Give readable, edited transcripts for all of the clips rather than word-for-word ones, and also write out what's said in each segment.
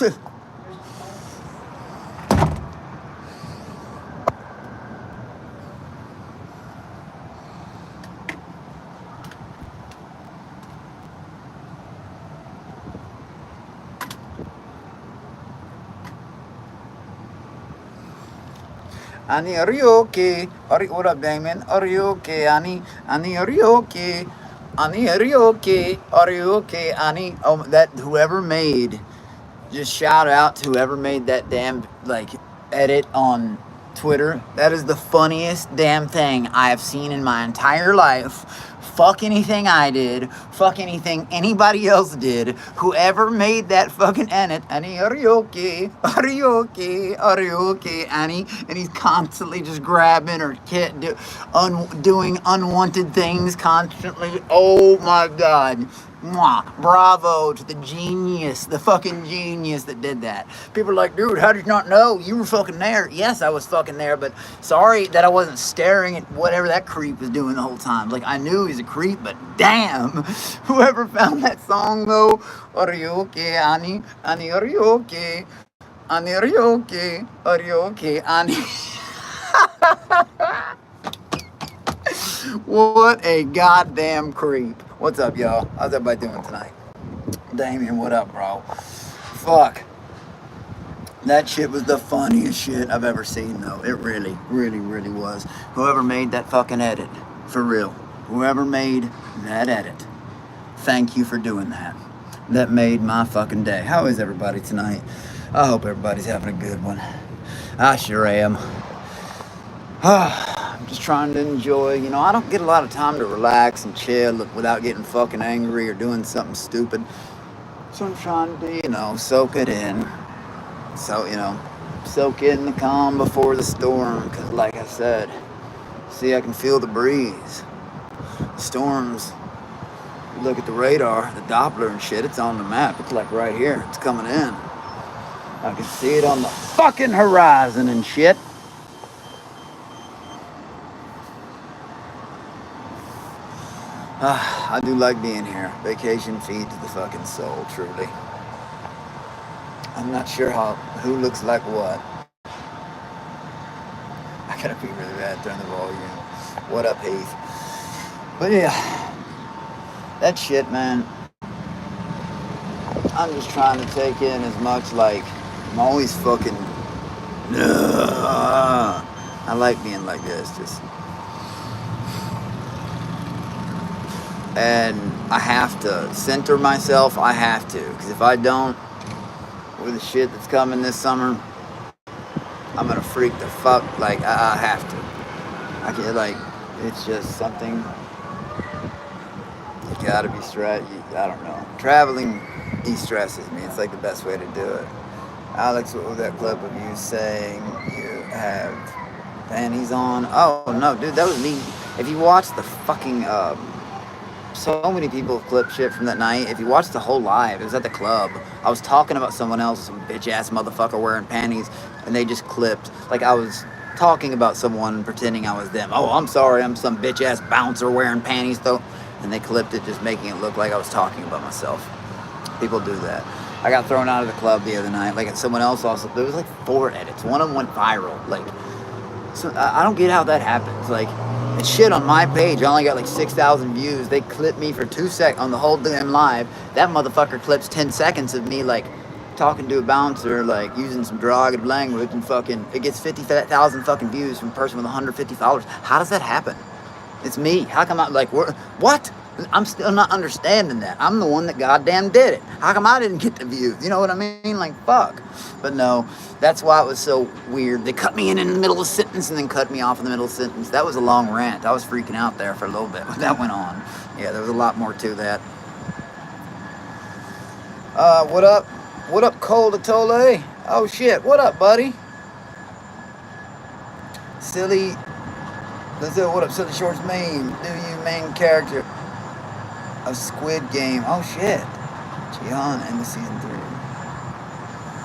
Annie, are you okay? What up, Damon? Are you okay, Annie? Annie, are you okay? Annie, are you okay? Are you okay, Annie? Oh, that whoever made, just shout out to whoever made that damn like edit on Twitter. That is the funniest damn thing I have seen in my entire life. Fuck anything I did. Fuck anything anybody else did. Whoever made that fucking edit, Annie, are you okay? Are you okay? Are you okay, Annie? And he's constantly just grabbing or doing unwanted things constantly. Oh my god. Mwah. Bravo to the genius, the fucking genius that did that. People are like, dude, how did you not know? You were fucking there. Yes, I was fucking there, but sorry that I wasn't staring at whatever that creep was doing the whole time. Like, I knew he was a creep, but damn. Whoever found that song, though, are you okay, Annie? Annie, are you okay? Annie, are you okay? Are you okay, Annie? What a goddamn creep. What's up, y'all? How's everybody doing tonight? Damien, what up, bro? Fuck. That shit was the funniest shit I've ever seen, though. It really, really, really was. Whoever made that fucking edit, for real. Whoever made that edit, thank you for doing that. That made my fucking day. How is everybody tonight? I hope everybody's having a good one. I sure am. I'm just trying to enjoy, you know, I don't get a lot of time to relax and chill without getting fucking angry or doing something stupid. So I'm trying to, you know, soak it in. So, you know, soak in the calm before the storm. Because like I said, see, I can feel the breeze. Storms, you look at the radar, the Doppler and shit, it's on the map. It's like right here. It's coming in. I can see it on the fucking horizon and shit. I do like being here. Vacation feeds the fucking soul, truly. I'm not sure who looks like what. I gotta be really bad, turn the volume. What up, Heath? But yeah, that shit, man. I'm just trying to take in as much, like, I'm always fucking, I like being like this, just. And I have to center myself. I have to, because if I don't, with the shit that's coming this summer, I'm gonna freak the fuck. Like, I have to. I can't, like, it's just something you gotta be stressed. I don't know. Traveling de-stresses me. It's like the best way to do it. Alex, what was that clip of you saying you have panties on? Oh no, dude, that was me. If you watch the fucking so many people have clipped shit from that night. If you watch the whole live, it was at the club. I was talking about someone else, some bitch-ass motherfucker wearing panties, and they just clipped. Like, I was talking about someone pretending I was them. Oh, I'm sorry, I'm some bitch-ass bouncer wearing panties, though. And they clipped it, just making it look like I was talking about myself. People do that. I got thrown out of the club the other night. Like, someone else also, there was like 4 edits. One of them went viral. Like, so I don't get how that happens. Like, and shit on my page, I only got like 6,000 views. They clipped me for 2 seconds on the whole damn live. That motherfucker clips 10 seconds of me, like, talking to a bouncer, like, using some derogative language, and fucking, it gets 50,000 fucking views from a person with 150 followers. How does that happen? It's me. How come I, like, what? I'm still not understanding that. I'm the one that goddamn did it. How come I didn't get the views? You know what I mean? Like, fuck. But no, that's why it was so weird. They cut me in the middle of a sentence and then cut me off in the middle of a sentence. That was a long rant. I was freaking out there for a little bit when that went on. Yeah, there was a lot more to that. What up? What up, Cole Atole? Oh, shit. What up, buddy? Silly. Let's do what up, Silly Shorts meme. Do you main character of Squid Game? Oh, shit. Jihan in the season 3.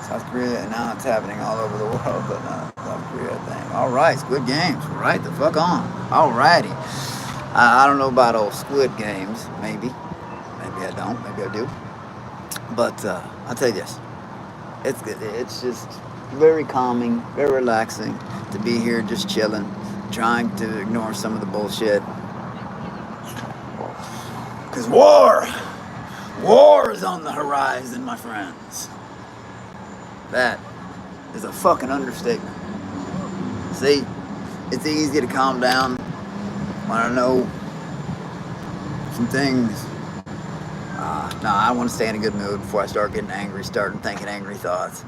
South Korea, and now it's happening all over the world, but not South Korea thing. All right, Squid Games. Right the fuck on. All righty. I don't know about old Squid Games. Maybe. Maybe I don't. Maybe I do. But I'll tell you this. It's just very calming, very relaxing to be here just chilling, trying to ignore some of the bullshit. Cause war is on the horizon, my friends. That is a fucking understatement. See, it's easy to calm down when I know some things. I want to stay in a good mood before I start getting angry, starting thinking angry thoughts.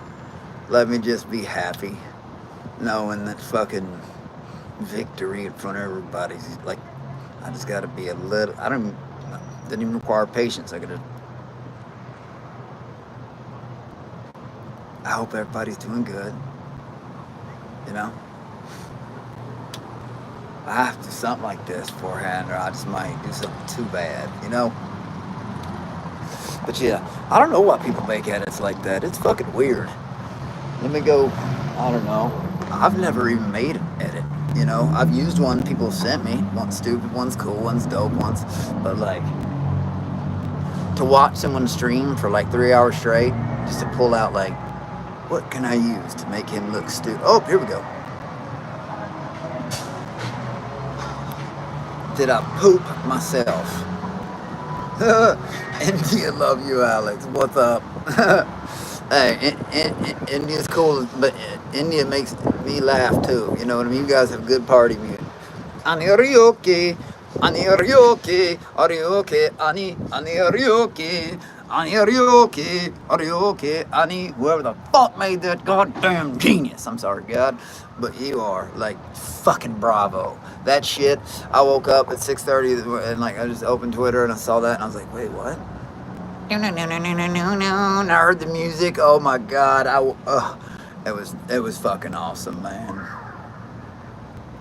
Let me just be happy, knowing that fucking victory in front of everybody's like, I just gotta be a little, didn't even require patience. I hope everybody's doing good, you know? I have to do something like this beforehand, or I just might do something too bad, you know? But yeah, I don't know why people make edits like that. It's fucking weird. Let me go, I don't know. I've never even made an edit, you know? I've used one people sent me. One's stupid, one's cool, one's dope, but like, to watch someone stream for like 3 hours straight, just to pull out like, what can I use to make him look stupid? Oh, here we go. Did I poop myself? India, love you, Alex. What's up? Hey, India's cool, but India makes me laugh too. You know what I mean? You guys have good party music. Ani Arioki, Ani Arioki, Arioki, Ani Arioki, Ani Arioki, Arioki, Ani. Whoever the fuck made that goddamn genius. I'm sorry, God, but you are like fucking bravo. That shit. I woke up at 6:30 and like I just opened Twitter and I saw that and I was like, wait, what? No, no, no, no, no, no, no, no. And I heard the music. Oh my God. It was fucking awesome, man.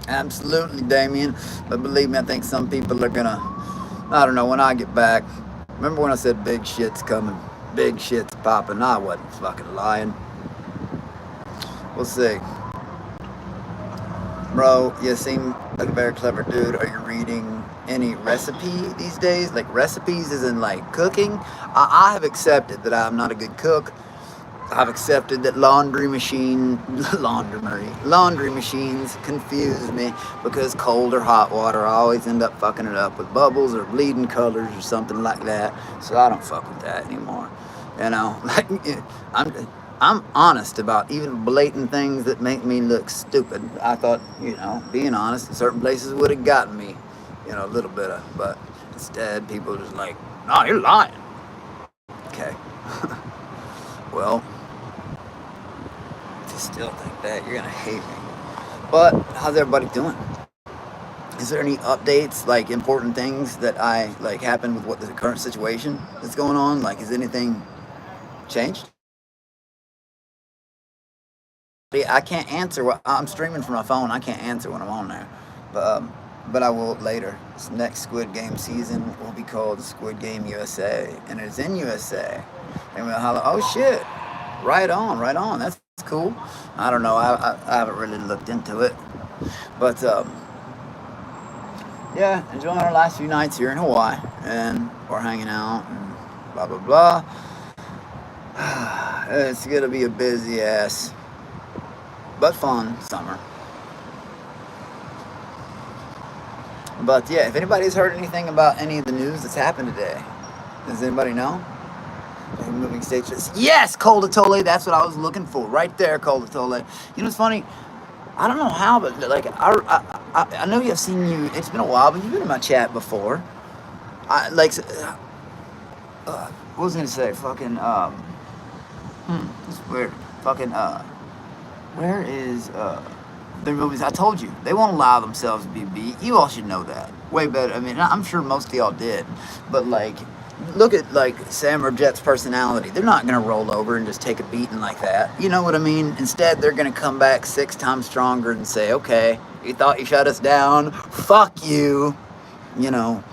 Absolutely, Damien. But believe me, I think some people are gonna, I don't know, when I get back. Remember when I said big shit's coming? Big shit's popping. I wasn't fucking lying. We'll see. Bro, you seem like a very clever dude. Are you reading any recipe these days? Like recipes as in like cooking? I have accepted that I'm not a good cook. I've accepted that laundry machines confuse me because cold or hot water, I always end up fucking it up with bubbles or bleeding colors or something like that. So I don't fuck with that anymore. You know, like I'm honest about even blatant things that make me look stupid. I thought, you know, being honest in certain places would have gotten me, you know, a little bit of, but instead people are just like, no, you're lying. Okay. Well, if you still think that, you're gonna hate me. But how's everybody doing? Is there any updates, like important things that I like happened with what the current situation that's going on? Like, is anything changed? I can't answer what I'm streaming from my phone. I can't answer when I'm on there, but I will later. This next Squid Game season will be called Squid Game USA, and it's in USA. And we'll holler, oh shit, right on, right on. That's cool. I don't know. I haven't really looked into it, but yeah, enjoying our last few nights here in Hawaii, and we're hanging out and blah blah blah. It's gonna be a busy ass but fun summer. But yeah, if anybody's heard anything about any of the news that's happened today, does anybody know? Moving stages. Yes, Cola-Tole, that's what I was looking for. Right there, Cola-Tole. You know, it's funny. I don't know how, but like I know I've seen you. It's been a while, but you've been in my chat before. What was I gonna say? Fucking it's weird. Fucking where is the movies? I told you they won't allow themselves to be beat. You all should know that way better. I mean, I'm sure most of y'all did, but like, look at like Sam or Jet's personality. They're not gonna roll over and just take a beating like that. You know what I mean? Instead, they're gonna come back 6 times stronger and say, "Okay, you thought you shut us down? Fuck you." You know,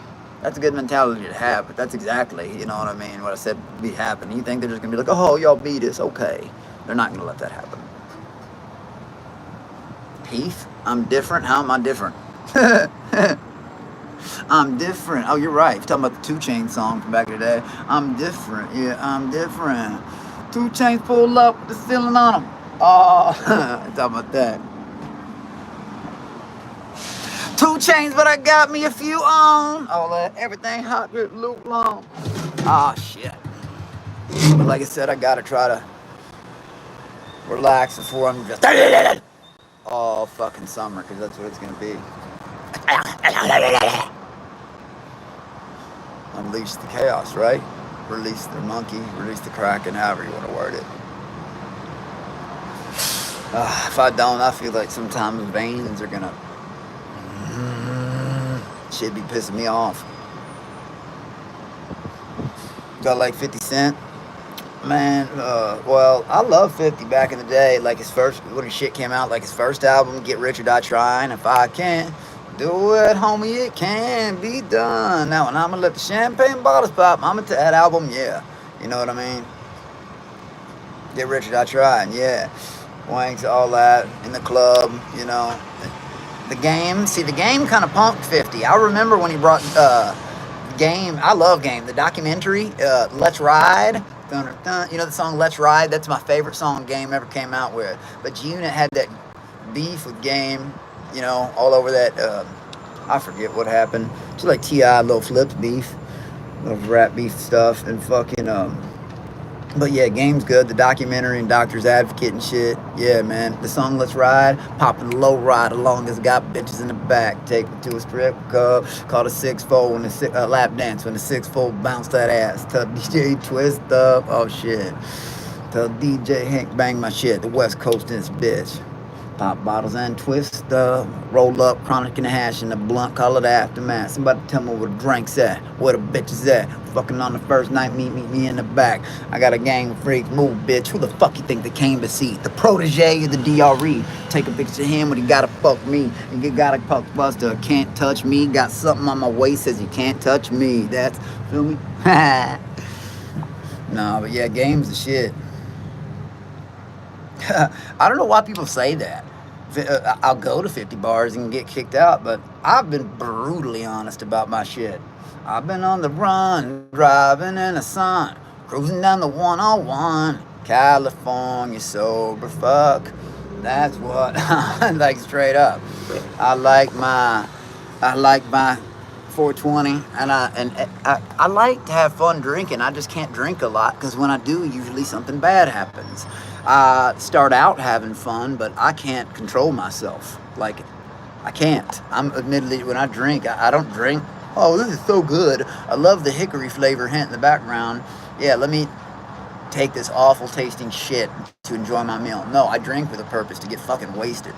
that's a good mentality to have. But that's exactly, you know what I mean, what I said would be happening. You think they're just gonna be like, "Oh, y'all beat us, okay." They're not gonna let that happen. Heath, I'm different. How am I different? I'm different. Oh, you're right. You're talking about the 2 Chainz song from back in the day. I'm different. Yeah, I'm different. 2 chains pull up with the ceiling on them. Oh, talking about that. 2 chains, but I got me a few on. All that, everything hot, good, loop long. Oh, shit. But like I said, I gotta try to relax before I'm just all fucking summer, because that's what it's gonna be. Unleash the chaos, right? Release the monkey, release the kraken, however you want to word it. If I don't, I feel like sometimes veins are gonna shit be pissing me off. Got like 50 Cent. Man, well, I love 50 back in the day, like his first, when his shit came out, like his first album, Get Rich or Die Trying. If I can't do it, homie, it can be done. Now, when I'm gonna let the champagne bottles pop, I'm into that album, yeah. You know what I mean? Get Rich or Die Trying, yeah. Wanks, all that, in the club, you know. The Game, see, the Game kind of punked 50. I remember when he brought Game, I love Game, the documentary, Let's Ride. You know the song Let's Ride? That's my favorite song Game ever came out with. But G-Unit had that beef with Game, you know, all over that, I forget what happened. Just like T.I., Little Flips beef, little rap beef stuff, and fucking, but yeah, Game's good. The documentary and Doctor's Advocate and shit. Yeah, man. The song Let's Ride, popping the low ride along as got bitches in the back. Take me to a strip club, called a 6-4 when the lap dance when the 6-4 bounced that ass. Tell DJ twist up. Oh shit. Tell DJ Hank bang my shit. The West Coast in this bitch. Pop bottles and twist up. Roll up, chronic in the hash in the blunt, call it aftermath. Somebody tell me where the drinks at, where the bitches at. Fucking on the first night, meet me in the back. I got a gang of freaks, move bitch. Who the fuck you think they came to see? The protege of the DRE. Take a picture of him when he gotta fuck me. And you gotta fuck Buster, can't touch me. Got something on my waist says you can't touch me. That's, feel me? Nah, but yeah, Game's the shit. I don't know why people say that. I'll go to 50 bars and get kicked out, but I've been brutally honest about my shit. I've been on the run, driving in the sun, cruising down the 101, California sober fuck. That's what I like, straight up. I like my 420, and I like to have fun drinking. I just can't drink a lot, because when I do, usually something bad happens. I start out having fun, but I can't control myself. Like, I can't. I'm admittedly, when I drink, I don't drink. Oh, this is so good. I love the hickory flavor hint in the background. Yeah, let me take this awful tasting shit to enjoy my meal. No, I drink with a purpose, to get fucking wasted.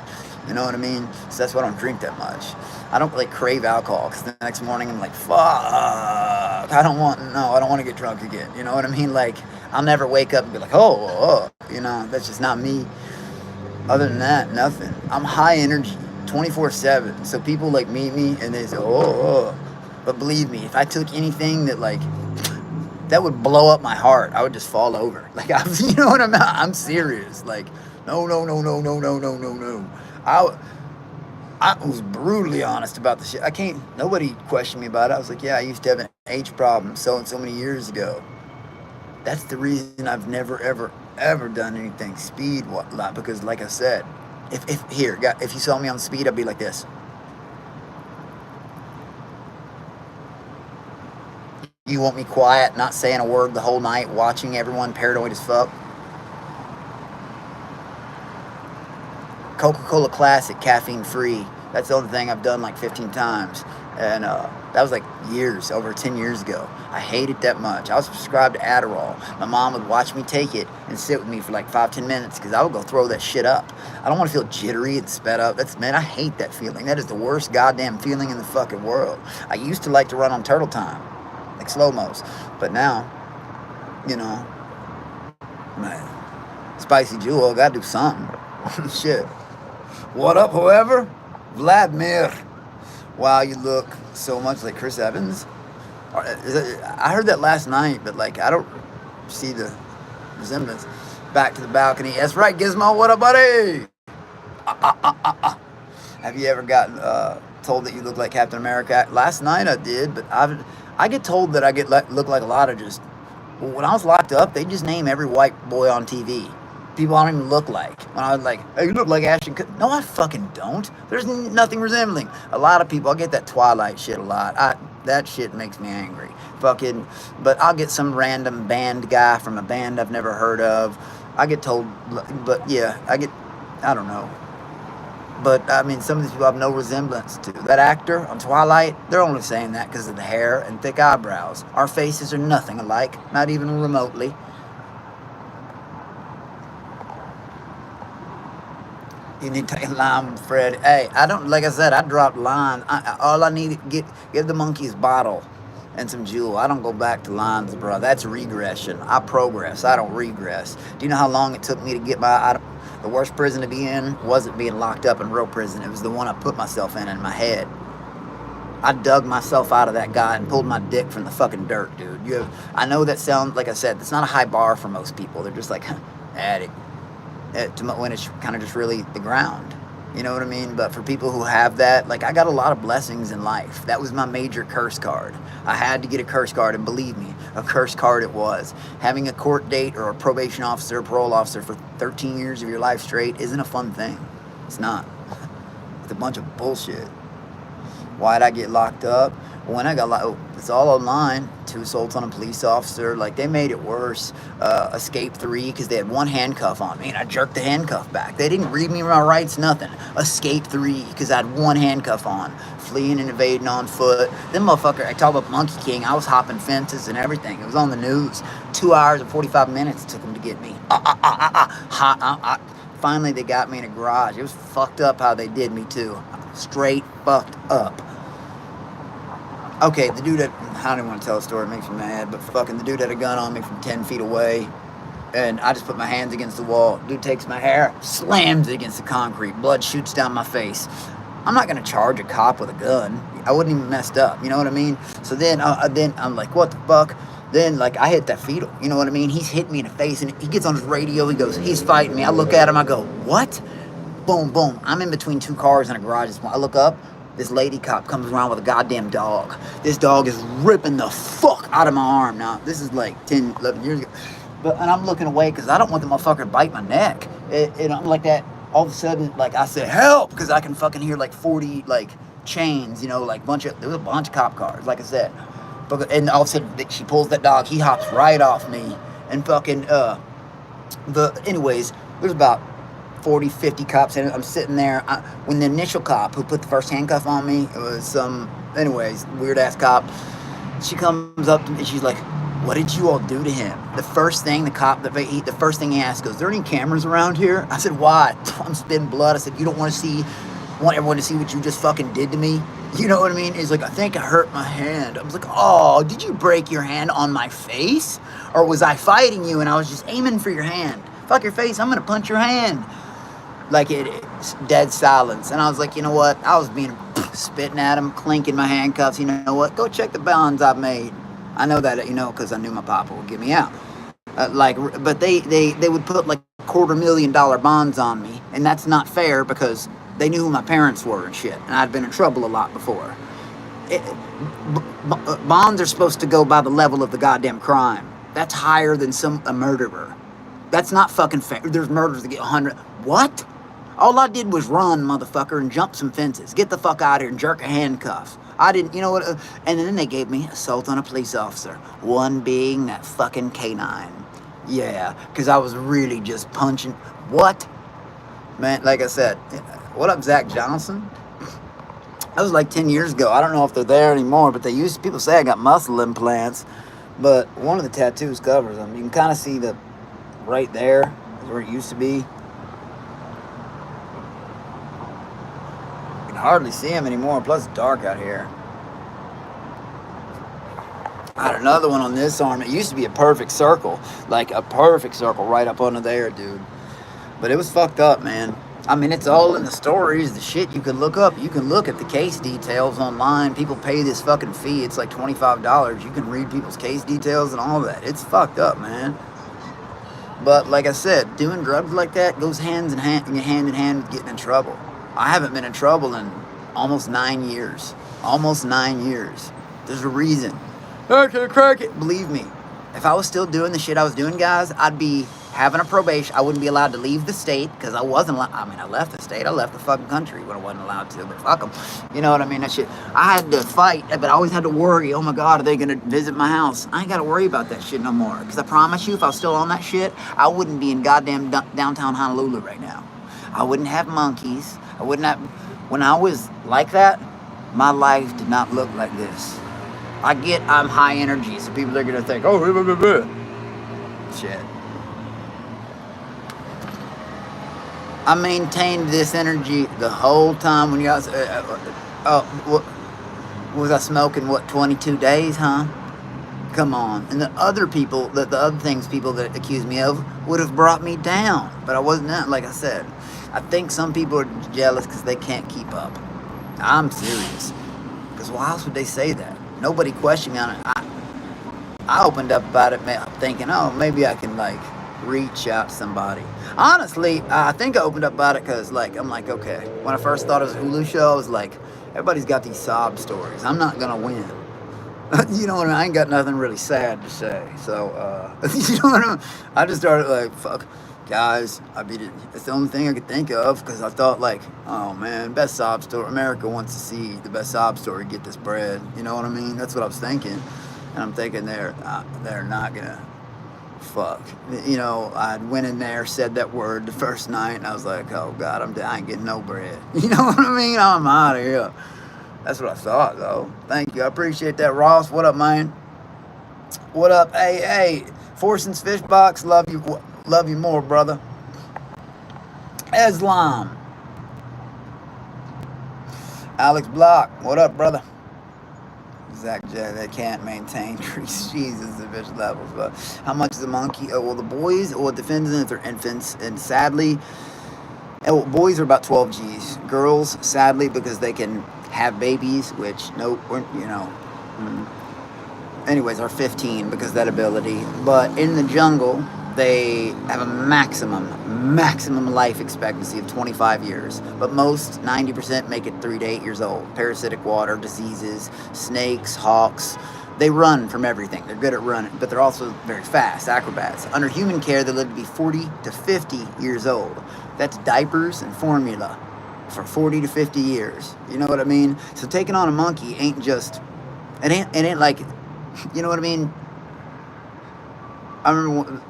You know what I mean? So that's why I don't drink that much. I don't like crave alcohol, because the next morning I'm like, fuck, I don't want to get drunk again. You know what I mean? Like, I'll never wake up and be like, oh, you know, that's just not me. Other than that, nothing. I'm high energy, 24/7. So people like meet me and they say, oh. But believe me, if I took anything that would blow up my heart, I would just fall over. Like, you know what I'm serious. Like, no. I was brutally honest about the shit. Nobody questioned me about it. I was like, yeah, I used to have an H problem so many years ago. That's the reason I've never, ever done anything speed, whatnot, because like I said, if you saw me on speed, I'd be like this. You want me quiet, not saying a word the whole night, watching everyone paranoid as fuck? Coca-Cola Classic, caffeine free. That's the only thing I've done like 15 times. And that was like over 10 years ago. I hate it that much. I was prescribed to Adderall. My mom would watch me take it and sit with me for like 5-10 minutes, because I would go throw that shit up. I don't want to feel jittery and sped up. Man, I hate that feeling. That is the worst goddamn feeling in the fucking world. I used to like to run on turtle time, like slow-mos. But now, you know, man, Spicy Jewel, gotta do something. Shit. What up, whoever? Vladimir. Wow, you look so much like Chris Evans. I heard that last night, but like, I don't see the resemblance. Back to the balcony. That's right, Gizmo. What up, buddy? Have you ever gotten told that you look like Captain America? Last night I did, but I get told that I look like a lot of just When I was locked up, they just name every white boy on TV. People I don't even look like. When I was like, hey, you look like Ashton Kutcher. No, I fucking don't. There's nothing resembling. A lot of people, I get that Twilight shit a lot. That shit makes me angry. Fucking, but I'll get some random band guy from a band I've never heard of. I get told, but yeah, I don't know. But I mean, some of these people have no resemblance to. That actor on Twilight, they're only saying that because of the hair and thick eyebrows. Our faces are nothing alike, not even remotely. You need to take a line with Fred. Hey, I don't, like I said, I dropped lines. All I need to give the monkeys a bottle and some Jewel. I don't go back to lines, bro. That's regression. I progress. I don't regress. Do you know how long it took me to get the worst prison to be in wasn't being locked up in real prison. It was the one I put myself in my head. I dug myself out of that guy and pulled my dick from the fucking dirt, dude. I know that sounds, like I said, that's not a high bar for most people. They're just like, addict. When it's kind of just really the ground. You know what I mean? But for people who have that, like, I got a lot of blessings in life. That was my major curse card. I had to get a curse card, and believe me, a curse card it was. Having a court date or a probation officer, parole officer for 13 years of your life straight isn't a fun thing. It's not. It's a bunch of bullshit. Why'd I get locked up? When I got locked, it's all online. 2 assaults on a police officer. Like, they made it worse. Escape 3, because they had 1 handcuff on me, and I jerked the handcuff back. They didn't read me my rights, nothing. Escape 3, because I had 1 handcuff on. Fleeing and evading on foot. Then motherfucker, I talk about Monkey King. I was hopping fences and everything. It was on the news. 2 hours and 45 minutes it took them to get me. Finally, they got me in a garage. It was fucked up how they did me, too. Straight fucked up. Okay, the dude that, I don't want to tell a story, it makes me mad, but fucking the dude had a gun on me from 10 feet away, and I just put my hands against the wall. Dude takes my hair, slams it against the concrete, blood shoots down my face. I'm not going to charge a cop with a gun. I wouldn't even messed up, you know what I mean? So then I'm like, what the fuck? Then, like, I hit that fetal, you know what I mean? He's hit me in the face, and he gets on his radio, he goes, he's fighting me. I look at him, I go, what? Boom, boom. I'm in between 2 cars in a garage. I look up. This lady cop comes around with a goddamn dog. This dog is ripping the fuck out of my arm. Now, this is like 10, 11 years ago. And I'm looking away because I don't want the motherfucker to bite my neck. And I'm like that. All of a sudden, like, I said, help! Because I can fucking hear like 40, like, chains, you know, like there was a bunch of cop cars, like I said. And all of a sudden, she pulls that dog. He hops right off me. And fucking, anyways, there's about 40, 50 cops in it. I'm sitting there. When the initial cop who put the first handcuff on me, it was some, weird ass cop. She comes up to me and she's like, what did you all do to him? The first thing he asked goes, there any cameras around here? I said, why? I'm spitting blood. I said, you don't want everyone to see what you just fucking did to me? You know what I mean? He's like, I think I hurt my hand. I was like, oh, did you break your hand on my face? Or was I fighting you and I was just aiming for your hand? Fuck your face, I'm gonna punch your hand. Like, it's dead silence. And I was like, you know what? I was spitting at him, clinking my handcuffs. You know what? Go check the bonds I've made. I know that, because I knew my papa would get me out. But they would put like $250,000 bonds on me. And that's not fair because they knew who my parents were and shit. And I'd been in trouble a lot before. Bonds are supposed to go by the level of the goddamn crime. That's higher than a murderer. That's not fucking fair. There's murders that get 100. What? All I did was run, motherfucker, and jump some fences. Get the fuck out of here and jerk a handcuff. I didn't, you know what? And then they gave me assault on a police officer. One being that fucking canine. Yeah, because I was really just punching. What? Man, like I said, what up, Zach Johnson? That was like 10 years ago. I don't know if they're there anymore, but people say I got muscle implants. But one of the tattoos covers them. You can kind of see right there is where it used to be. Hardly see him anymore, plus it's dark out here. I had another one on this arm. It used to be a perfect circle, like a perfect circle right up under there, dude. But it was fucked up, man. I mean, it's all in the stories, the shit you can look up. You can look at the case details online. People pay this fucking fee. It's like $25. You can read people's case details and all that. It's fucked up, man. But like I said, doing drugs like that goes hand in hand with getting in trouble. I haven't been in trouble in almost 9 years. Almost 9 years. There's a reason. I can't crack it. Believe me. If I was still doing the shit I was doing, guys, I'd be having a probation. I wouldn't be allowed to leave the state because I wasn't. I mean, I left the state. I left the fucking country when I wasn't allowed to. But fuck them. You know what I mean? That shit. I had to fight, but I always had to worry. Oh my God, are they gonna visit my house? I ain't gotta worry about that shit no more. Because I promise you, if I was still on that shit, I wouldn't be in goddamn downtown Honolulu right now. I wouldn't have monkeys. I wouldn't have. When I was like that, my life did not look like this. I'm high energy, so people are gonna think, oh, blah, blah, blah. Shit. I maintained this energy the whole time when you guys. Was I smoking? 22 days, huh? Come on. And the other people, the other things people that accuse me of would have brought me down, but I wasn't that. Like I said, I think some people are jealous because they can't keep up. I'm serious. Because why else would they say that? Nobody questioned me on it. I opened up about it thinking, oh, maybe I can, like, reach out to somebody. Honestly, I think I opened up about it because, like, I'm like, okay. When I first thought it was a Hulu show, I was like, everybody's got these sob stories. I'm not going to win. You know what I mean? I ain't got nothing really sad to say. So, you know what I mean? I just started, like, fuck. Guys, it's the only thing I could think of because I thought, like, oh man, best sob story. America wants to see the best sob story get this bread. You know what I mean? That's what I was thinking. And I'm thinking they're not gonna fuck. You know, I went in there, said that word the first night, and I was like, oh God, I ain't getting no bread. You know what I mean? I'm out of here. That's what I thought, though. Thank you. I appreciate that, Ross. What up, man? What up? Hey, Forson's Fish Box. Love you more, brother. Islam. Alex Block. What up, brother? Zach J. They can't maintain Jesus the fish levels. But how much is a monkey? Oh, well, the boys, well, it depends on if they're infants. And sadly, boys are about 12 G's. Girls, sadly, because they can have babies, which, anyways, are 15 because of that ability. But in the jungle, they have a maximum life expectancy of 25 years. But most, 90%, make it 3 to 8 years old. Parasitic water, diseases, snakes, hawks. They run from everything. They're good at running, but they're also very fast, acrobats. Under human care, they live to be 40 to 50 years old. That's diapers and formula for 40 to 50 years. You know what I mean? So taking on a monkey ain't just... It ain't like... You know what I mean? I remember...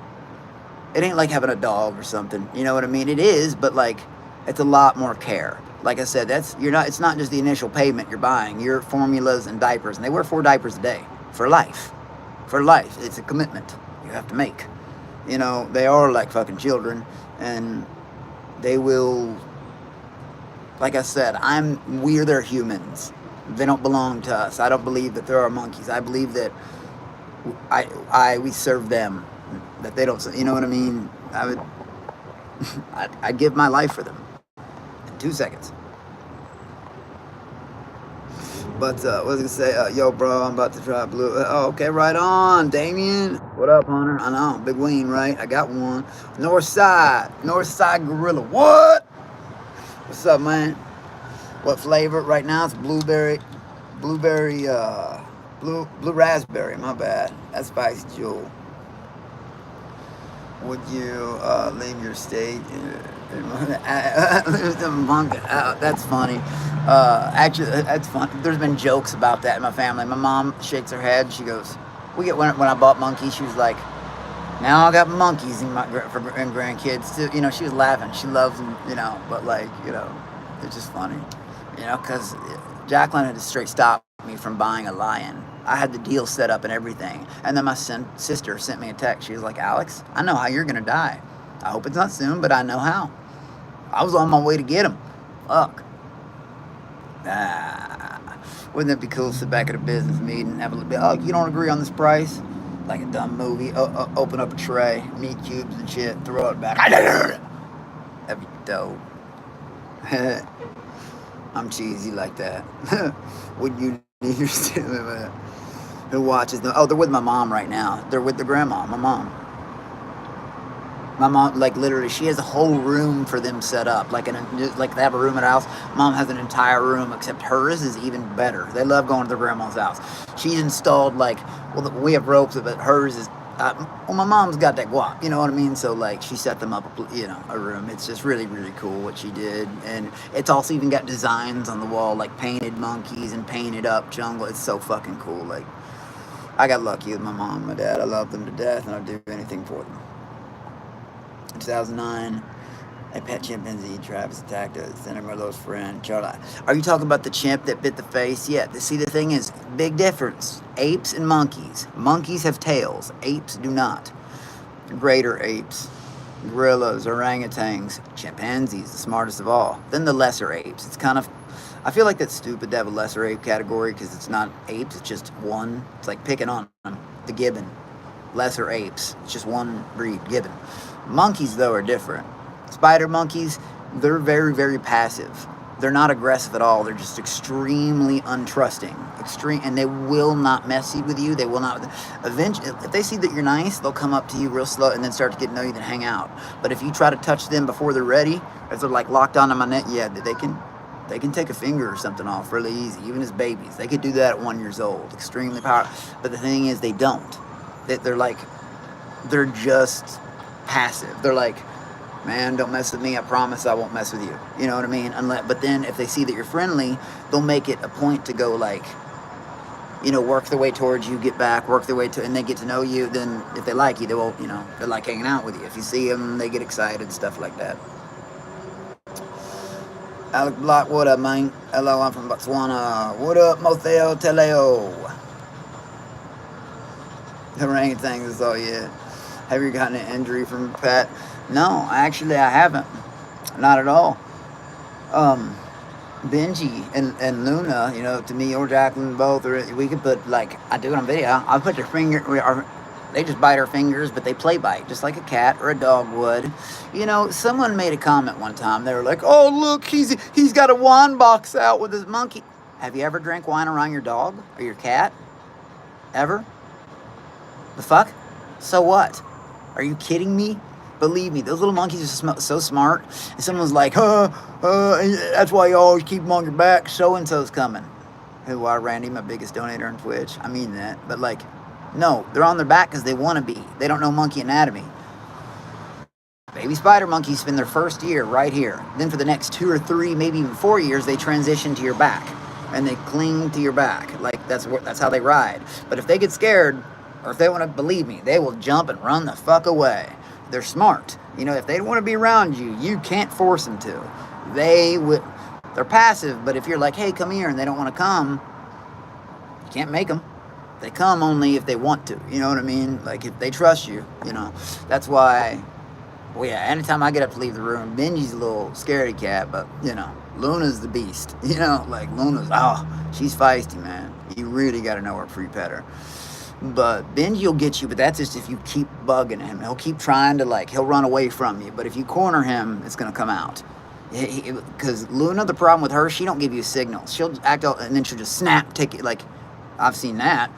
It ain't like having a dog or something. You know what I mean? It is, but like, it's a lot more care. Like I said, it's not just the initial payment you're buying. Your formulas and diapers, and they wear 4 diapers a day for life. For life, it's a commitment you have to make. You know, they are like fucking children, and they will. Like I said, we're their humans. They don't belong to us. I don't believe that there are monkeys. I believe that we serve them. That they don't, you know what I mean? I'd give my life for them in 2 seconds. But what was I gonna say? Yo, bro, I'm about to try blue. Oh, okay, right on, Damien. What up, Hunter? I know, Big Ween, right? I got one. North Side Gorilla. What? What's up, man? What flavor? Right now it's blueberry, blue raspberry. My bad. That's Spice Jewel. Would you leave your state? That's funny. Actually, that's fun. There's been jokes about that in my family. My mom shakes her head. She goes, when I bought monkeys, she was like, now I got monkeys and grandkids too. You know, she was laughing. She loves them, you know, but like, you know, it's just funny. You know, because Jacqueline had to straight stop me from buying a lion. I had the deal set up and everything. And then my sister sent me a text. She was like, Alex, I know how you're going to die. I hope it's not soon, but I know how. I was on my way to get him. Fuck. Wouldn't it be cool to sit back at a business meeting and have a little bit, oh, you don't agree on this price? Like a dumb movie. Open up a tray, meat cubes and shit, throw it back. That'd be dope. I'm cheesy like that. Would you need your stimulus? Who watches them? Oh, they're with my mom right now. They're with the grandma, my mom. My mom, like, literally, she has a whole room for them set up. Like they have a room at her house. Mom has an entire room, except hers is even better. They love going to their grandma's house. She's installed, like, well, we have ropes, but hers is well, my mom's got that guap, you know what I mean? So, like, she set them up, you know, a room. It's just really, really cool what she did. And it's also even got designs on the wall, like painted monkeys and painted up jungle. It's so fucking cool. Like, I got lucky with my mom and my dad. I love them to death, and I'd do anything for them. In 2009, a pet chimpanzee, Travis, attacked a Senator Merlot's friend, Charlie. Are you talking about the chimp that bit the face? Yeah. See, the thing is, big difference. Apes and monkeys. Monkeys have tails. Apes do not. Greater apes, gorillas, orangutans, chimpanzees, the smartest of all. Then the lesser apes. It's kind of, I feel like that's stupid to have a lesser ape category because it's not apes, it's just one. It's like picking on them. The gibbon. Lesser apes. It's just one breed, gibbon. Monkeys, though, are different. Spider monkeys, they're very, very passive. They're not aggressive at all. They're just extremely untrusting. And they will not mess with you. They will not. Eventually, if they see that you're nice, they'll come up to you real slow and then start to get to know you, then hang out. But if you try to touch them before they're ready, if they're like locked onto my neck, yeah, they can take a finger or something off really easy, even as babies. They could do that at 1 year old. Extremely powerful. But the thing is, they don't. They're just passive. They're like, man, don't mess with me. I promise I won't mess with you. You know what I mean? But then if they see that you're friendly, they'll make it a point to go like, you know, work their way towards you, get back, work their way to, and they get to know you. Then if they like you, they will, you know, they like hanging out with you. If you see them, they get excited, stuff like that. Alec Block, what up, man? Hello, I'm from Botswana. What up, Mothel Teleo? The orangutans is all, yeah. Have you gotten an injury from a pet? No, actually I haven't. Not at all. Benji and Luna, you know, to me or Jacqueline both, or we could put, like, I do it on video, I'll put their finger, they just bite our fingers, but they play bite, just like a cat or a dog would. You know, someone made a comment one time, they were like, oh, look, he's got a wine box out with his monkey. Have you ever drank wine around your dog or your cat? Ever? The fuck? So what? Are you kidding me? Believe me, those little monkeys are so smart. And someone's like, that's why you always keep them on your back. So-and-so's coming. Who are Randy, my biggest donator on Twitch. I mean that. But like, no, they're on their back because they want to be. They don't know monkey anatomy. Baby spider monkeys spend their first year right here. Then for the next 2 or 3, maybe even 4 years, they transition to your back. And they cling to your back. Like, that's how they ride. But if they get scared, or if they want to believe me, they will jump and run the fuck away. They're smart. You know, if they don't want to be around you, you can't force them to. They're passive, but if you're like, hey, come here, and they don't want to come, you can't make them. They come only if they want to. You know what I mean? Like, if they trust you, you know. That's why, well, yeah, anytime I get up to leave the room, Benji's a little scaredy cat, but, you know, Luna's the beast. You know, like, she's feisty, man. You really got to know her pre-pet her. But Benji will get you, but that's just if you keep bugging him. He'll keep trying to, like, he'll run away from you. But if you corner him, it's going to come out. Because Luna, the problem with her, she don't give you signals. She'll act out, and then she'll just snap, take it. Like, I've seen that.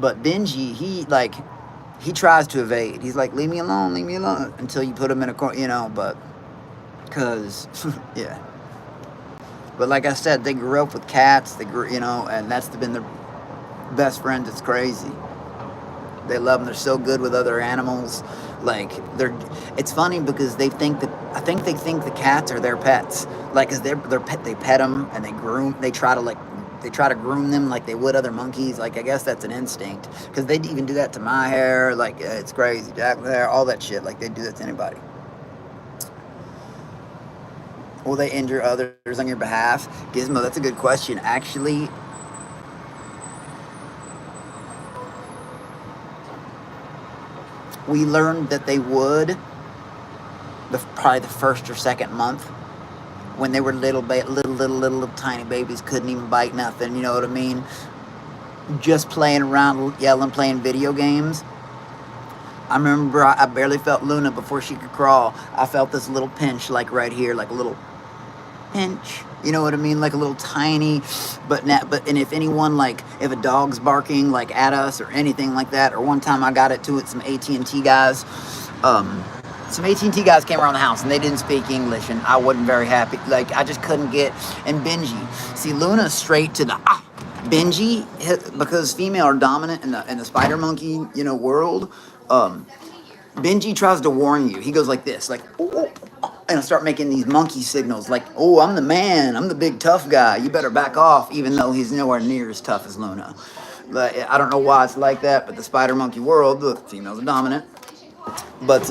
But Benji, he tries to evade. He's like, leave me alone, until you put him in a corner, you know, but, because, yeah. But like I said, they grew up with cats, you know, and that's been their best friends. It's crazy. They love them. They're so good with other animals. Like, it's funny because I think they think the cats are their pets. Like, cause they're pet, they pet them and they try to groom them like they would other monkeys. Like, I guess that's an instinct. Cause they even do that to my hair. Like, it's crazy. Jack hair, all that shit. Like, they do that to anybody. Will they injure others on your behalf? Gizmo, that's a good question. Actually, we learned that they would probably the first or second month when they were little tiny babies, couldn't even bite nothing, you know what I mean? Just playing around, yelling, playing video games. I remember I barely felt Luna before she could crawl. I felt this little pinch, like right here, like a little pinch. You know what I mean? Like a little tiny, and if anyone, like, if a dog's barking, like, at us or anything like that, or one time I got it to some AT&T guys, some AT&T guys came around the house and they didn't speak English and I wasn't very happy. Like, I just couldn't get, and Benji, see, Luna's straight to the, Benji, because female are dominant in the spider monkey, you know, world. Benji tries to warn you. He goes like this, like, oh, and start making these monkey signals, like, oh, I'm the man, I'm the big tough guy. You better back off, even though he's nowhere near as tough as Luna. Like, I don't know why it's like that, but the spider monkey world, the females are dominant. But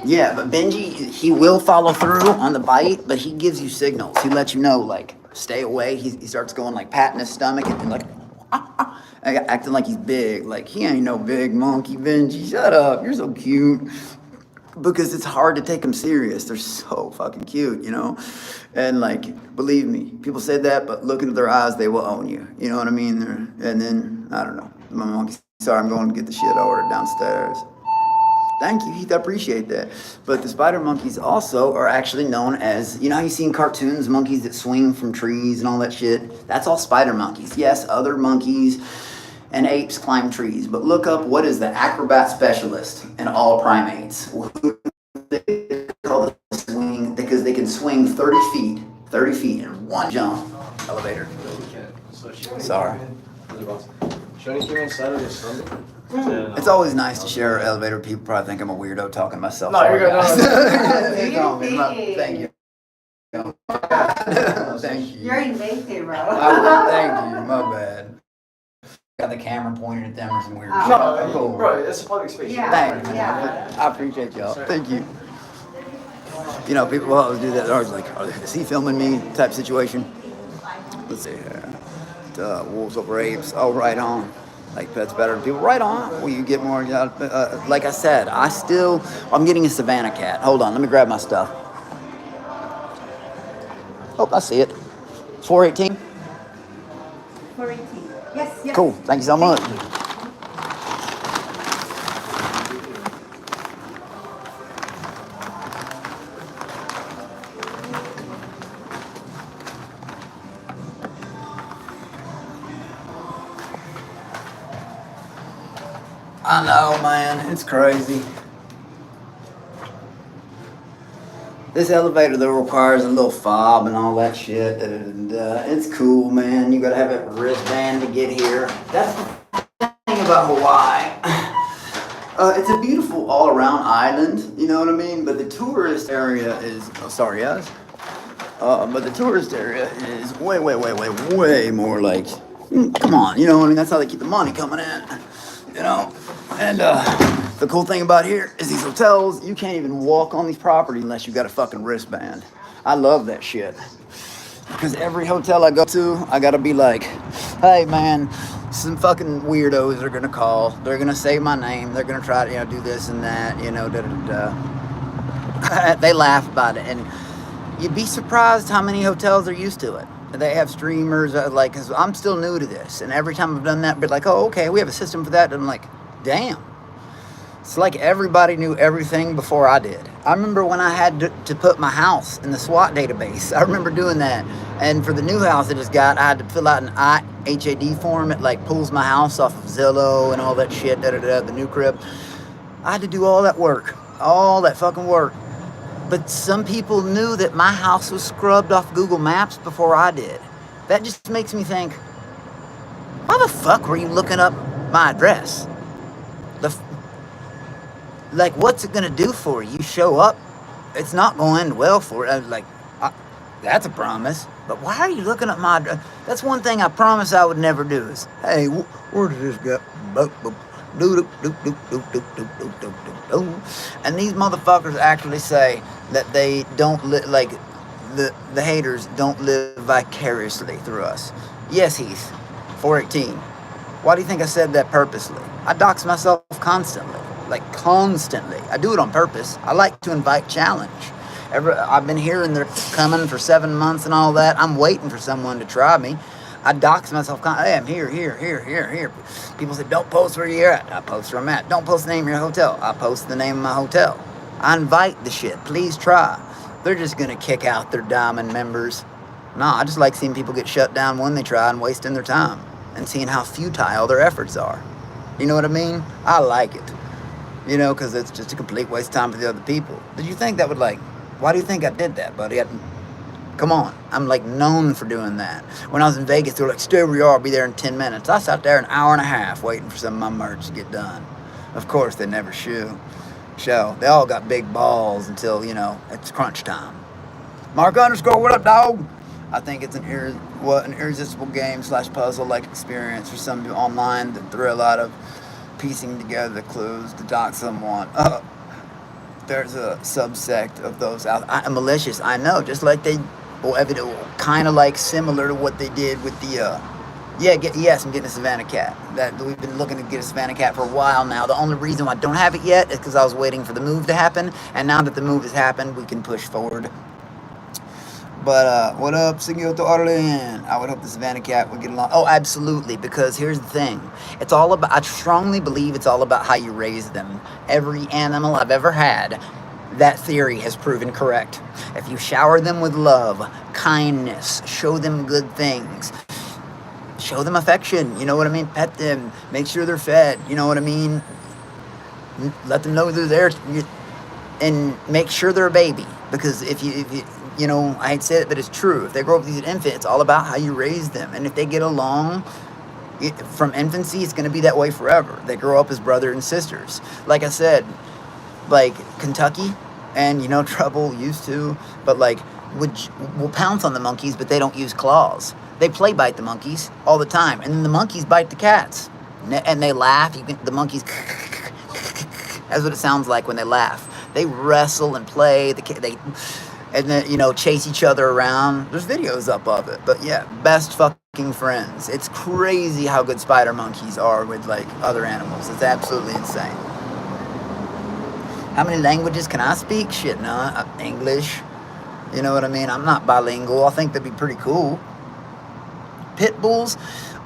yeah, but Benji, he will follow through on the bite, but he gives you signals. He lets you know, like, stay away. He starts going like patting his stomach and like acting like he's big. Like, he ain't no big monkey, Benji. Shut up. You're so cute. Because it's hard to take them serious. They're so fucking cute, you know? And, like, believe me, people say that, but look into their eyes, they will own you. You know what I mean? And then, I don't know. My monkey, sorry, I'm going to get the shit ordered downstairs. Thank you, Heath, I appreciate that. But the spider monkeys also are actually known as, you know how you see in cartoons, monkeys that swing from trees and all that shit? That's all spider monkeys. Yes, other monkeys and apes climb trees, but look up what is the acrobat specialist in all primates. They call the swing, because they can swing 30 feet in one jump. Elevator. Sorry. It's always nice to share elevator. People probably think I'm a weirdo talking to myself. No, you're good. Thank you. Thank you. You're invasive, bro. Thank you. My bad. Got the camera pointed at them or some weird shit. No, Cool. bro, it's a public space. Yeah. Thank you. Yeah. I appreciate y'all. Thank you. You know, people will always do that. They're always like, oh, is he filming me type situation? Let's see here. Wolves over apes. Oh, right on. Like pets better than people. Right on. Will you get more? Like I said, I'm getting a Savannah cat. Hold on. Let me grab my stuff. Oh, I see it. 418. 418. Yes, yes. Cool. Thank you so much. I know, man. It's crazy. This elevator, though, requires a little fob and all that shit. It's cool, man. You gotta have a wristband to get here. That's the thing about Hawaii. It's a beautiful all-around island, you know what I mean? But the tourist area is... Oh, sorry, guys. But the tourist area is way more like... Come on, you know what I mean? That's how they keep the money coming in, you know? And the cool thing about here is these hotels, you can't even walk on these properties unless you got a fucking wristband. I love that shit. Because every hotel I go to, I gotta be like, hey man, some fucking weirdos are gonna call. They're gonna say my name. They're gonna try to, you know, do this and that, you know, They laugh about it. And you'd be surprised how many hotels are used to it. They have streamers, like, cause I'm still new to this. And every time I've done that, be like, oh, okay, we have a system for that. And I'm like, damn. It's like everybody knew everything before I did. I remember when I had to put my house in the SWAT database. I remember doing that. And for the new house I just got, I had to fill out an IHAD form. It like pulls my house off of Zillow and all that shit, the new crib. I had to do all that work, all that fucking work. But some people knew that my house was scrubbed off Google Maps before I did. That just makes me think, why the fuck were you looking up my address? Like, what's it gonna do for you? You show up, it's not going to end well for it. That's a promise. But why are you looking up my address? That's one thing I promise I would never do is, hey, where does this go? And these motherfuckers actually say that they don't like the haters don't live vicariously through us. Yes, Heath, 418. Why do you think I said that purposely? I dox myself constantly. Like, constantly. I do it on purpose. I like to invite challenge. I've been hearing they're coming for 7 months and all that. I'm waiting for someone to try me. I dox myself. Hey, I'm here. People say, don't post where you're at. I post where I'm at. Don't post the name of your hotel. I post the name of my hotel. I invite the shit. Please try. They're just going to kick out their diamond members. No, I just like seeing people get shut down when they try and wasting their time. And seeing how futile their efforts are. You know what I mean? I like it. You know, because it's just a complete waste of time for the other people. Did you think that would why do you think I did that, buddy? Come on. I'm known for doing that. When I was in Vegas, they were like, stay where you are, I'll be there in 10 minutes. I sat there an hour and a half waiting for some of my merch to get done. Of course, they never show. They all got big balls until, it's crunch time. Mark underscore, what up, dog? I think it's an irresistible game / puzzle like experience for some people online. The thrill out of piecing together the clues to dock someone. There's a subsect of those out. Malicious, I know, just like they, kind of like similar to what they did with the. Yes, I'm getting a Savannah cat. That we've been looking to get a Savannah cat for a while now. The only reason why I don't have it yet is because I was waiting for the move to happen, and now that the move has happened, we can push forward. But what up, Sigil to Arlen? I would hope the Savannah cat would get along. Oh, absolutely, because here's the thing. It's all about, I strongly believe it's all about how you raise them. Every animal I've ever had, that theory has proven correct. If you shower them with love, kindness, show them good things, show them affection, you know what I mean? Pet them, make sure they're fed, you know what I mean? Let them know they're there, and make sure they're a baby. Because if you I hate to say it, but it's true. If they grow up as an infant, it's all about how you raise them. And if they get along from infancy, it's going to be that way forever. They grow up as brother and sisters. Like I said, like Kentucky and, Trouble used to, but like, will pounce on the monkeys, but they don't use claws. They play bite the monkeys all the time. And then the monkeys bite the cats. And they laugh. The monkeys, that's what it sounds like when they laugh. They wrestle and play. And then, chase each other around. There's videos up of it. But yeah, best fucking friends. It's crazy how good spider monkeys are with, like, other animals. It's absolutely insane. How many languages can I speak? Shit, no. English. You know what I mean? I'm not bilingual. I think that'd be pretty cool. Pit bulls?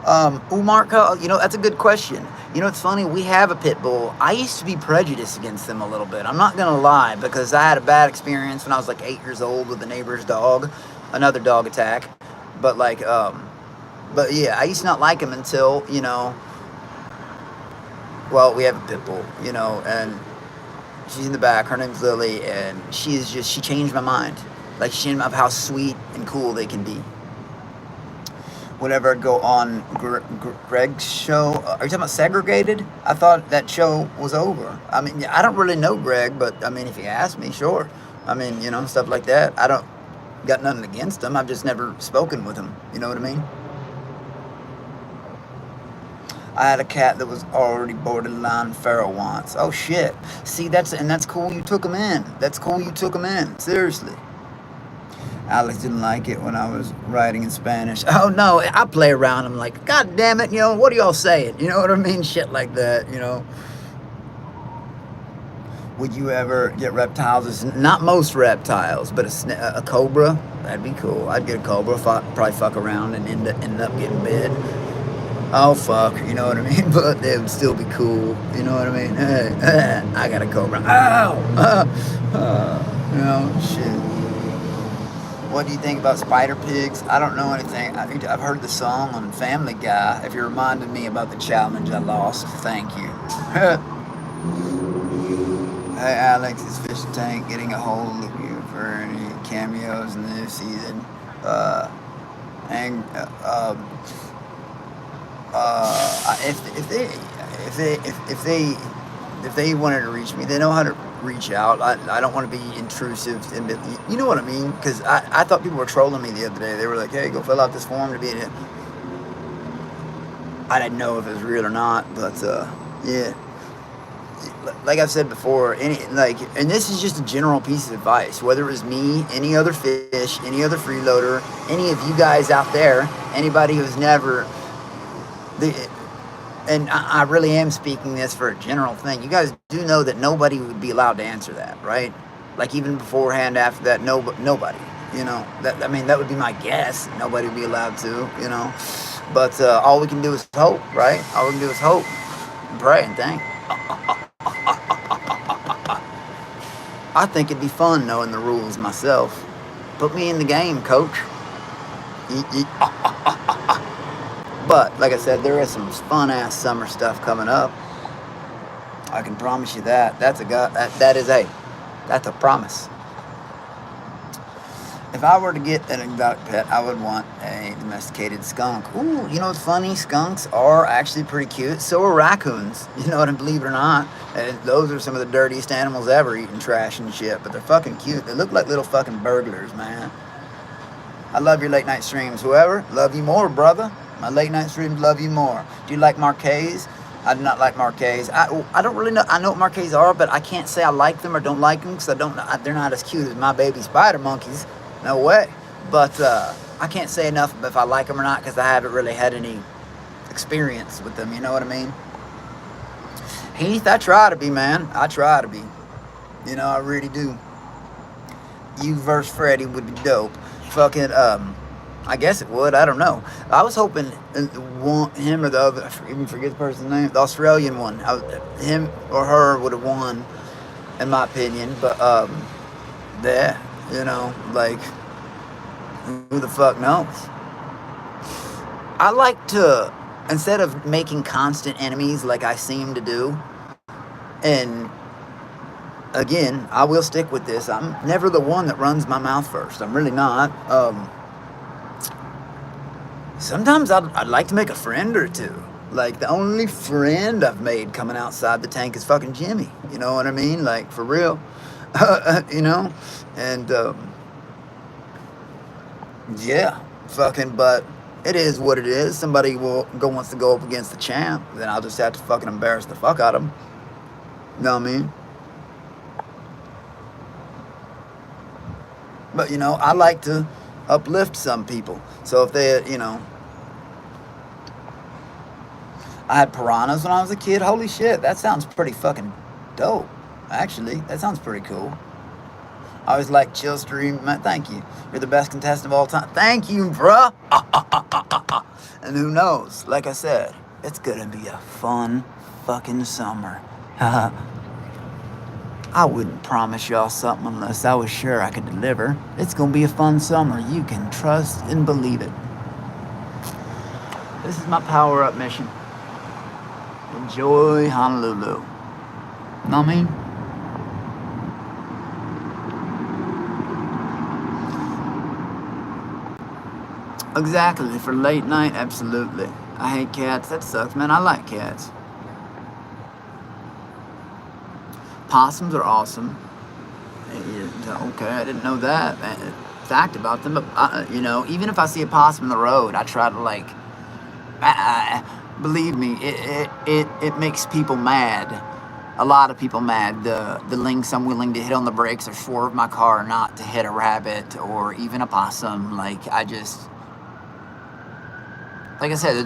Marco, that's a good question. It's funny, we have a pit bull. I used to be prejudiced against them a little bit. I'm not going to lie, because I had a bad experience when I was like 8 years old with the neighbor's dog. Another dog attack. But yeah, I used to not like him until, we have a pit bull, and she's in the back. Her name's Lily, and she changed my mind. Like, she changed my mind of how sweet and cool they can be. Whenever I'd go on Greg's show, are you talking about Segregated? I thought that show was over. I mean, I don't really know Greg, but I mean, if you ask me, sure. I mean, stuff like that. I don't got nothing against him. I've just never spoken with him. You know what I mean? I had a cat that was already borderline feral once. Oh shit. See, that's cool. You took him in. That's cool. You took him in. Seriously. Alex didn't like it when I was writing in Spanish. Oh no, I play around. I'm like, God damn it, what are y'all saying? You know what I mean? Shit like that, Would you ever get reptiles? Not most reptiles, but a cobra, that'd be cool. I'd get a cobra, probably fuck around and end up getting bit. Oh fuck, you know what I mean? But they would still be cool, you know what I mean? Hey, I got a cobra. Ow! Shit. What do you think about spider pigs? I don't know anything. I've heard the song on Family Guy. If you reminded me about the challenge I lost, thank you. Hey Alex, is Fish Tank getting a hold of you for any cameos in the new season? If they wanted to reach me, they know how to reach out. I don't want to be intrusive, you know what I mean? Because I thought people were trolling me the other day. They were like, hey, go fill out this form to be in it. I didn't know if it was real or not, but yeah, like I've said before, and this is just a general piece of advice, whether it was me, any other fish, any other freeloader, any of you guys out there, anybody who's never and I really am speaking this for a general thing. You guys do know that nobody would be allowed to answer that, right? Like, even beforehand, after that, nobody, that would be my guess. Nobody would be allowed to, But all we can do is hope, right? All we can do is hope and pray and thank. I think it'd be fun knowing the rules myself. Put me in the game, coach. But, like I said, there is some fun-ass summer stuff coming up. I can promise you that. That's a promise. If I were to get an exotic pet, I would want a domesticated skunk. Ooh, you know what's funny? Skunks are actually pretty cute. So are raccoons. You know what? And believe it or not, those are some of the dirtiest animals ever, eating trash and shit. But they're fucking cute. They look like little fucking burglars, man. I love your late night streams. Whoever, love you more, brother. My late night streams love you more. Do you like Marquets? I do not like Marquets. I don't really know. I know what Marquets are, but I can't say I like them or don't like them because they're not as cute as my baby spider monkeys. No way. But I can't say enough if I like them or not because I haven't really had any experience with them. You know what I mean? Heath, I try to be, man. I try to be. You know, I really do. You versus Freddy would be dope. Fucking, I guess it would. I don't know. I was hoping him or the other, I even forget the person's name, the Australian one. Him or her would have won, in my opinion. But, yeah, you know, like, who the fuck knows? I like to, instead of making constant enemies like I seem to do, and again, I will stick with this. I'm never the one that runs my mouth first. I'm really not. Sometimes I'd like to make a friend or two. Like, the only friend I've made coming outside the tank is fucking Jimmy. You know what I mean? Like, for real. You know? And, yeah. Fucking, but it is what it is. Somebody wants to go up against the champ, then I'll just have to fucking embarrass the fuck out of him. You know what I mean? But, you know, I like to uplift some people. So if they, you know, I had piranhas when I was a kid. Holy shit, that sounds pretty fucking dope. Actually, that sounds pretty cool. I always like chill stream. Man, thank you. You're the best contestant of all time. Thank you, bruh. And who knows? Like I said, it's gonna be a fun fucking summer. I wouldn't promise y'all something unless I was sure I could deliver. It's gonna be a fun summer. You can trust and believe it. This is my power-up mission. Enjoy Honolulu. Know what I mean? Exactly. For late night, absolutely. I hate cats. That sucks, man. I like cats. Possums are awesome. Okay, I didn't know that fact about them. But you know, even if I see a possum in the road, I try to like. Believe me, it makes people mad. A lot of people mad. The lengths I'm willing to hit on the brakes or swerve my car not to hit a rabbit or even a possum. Like I said, the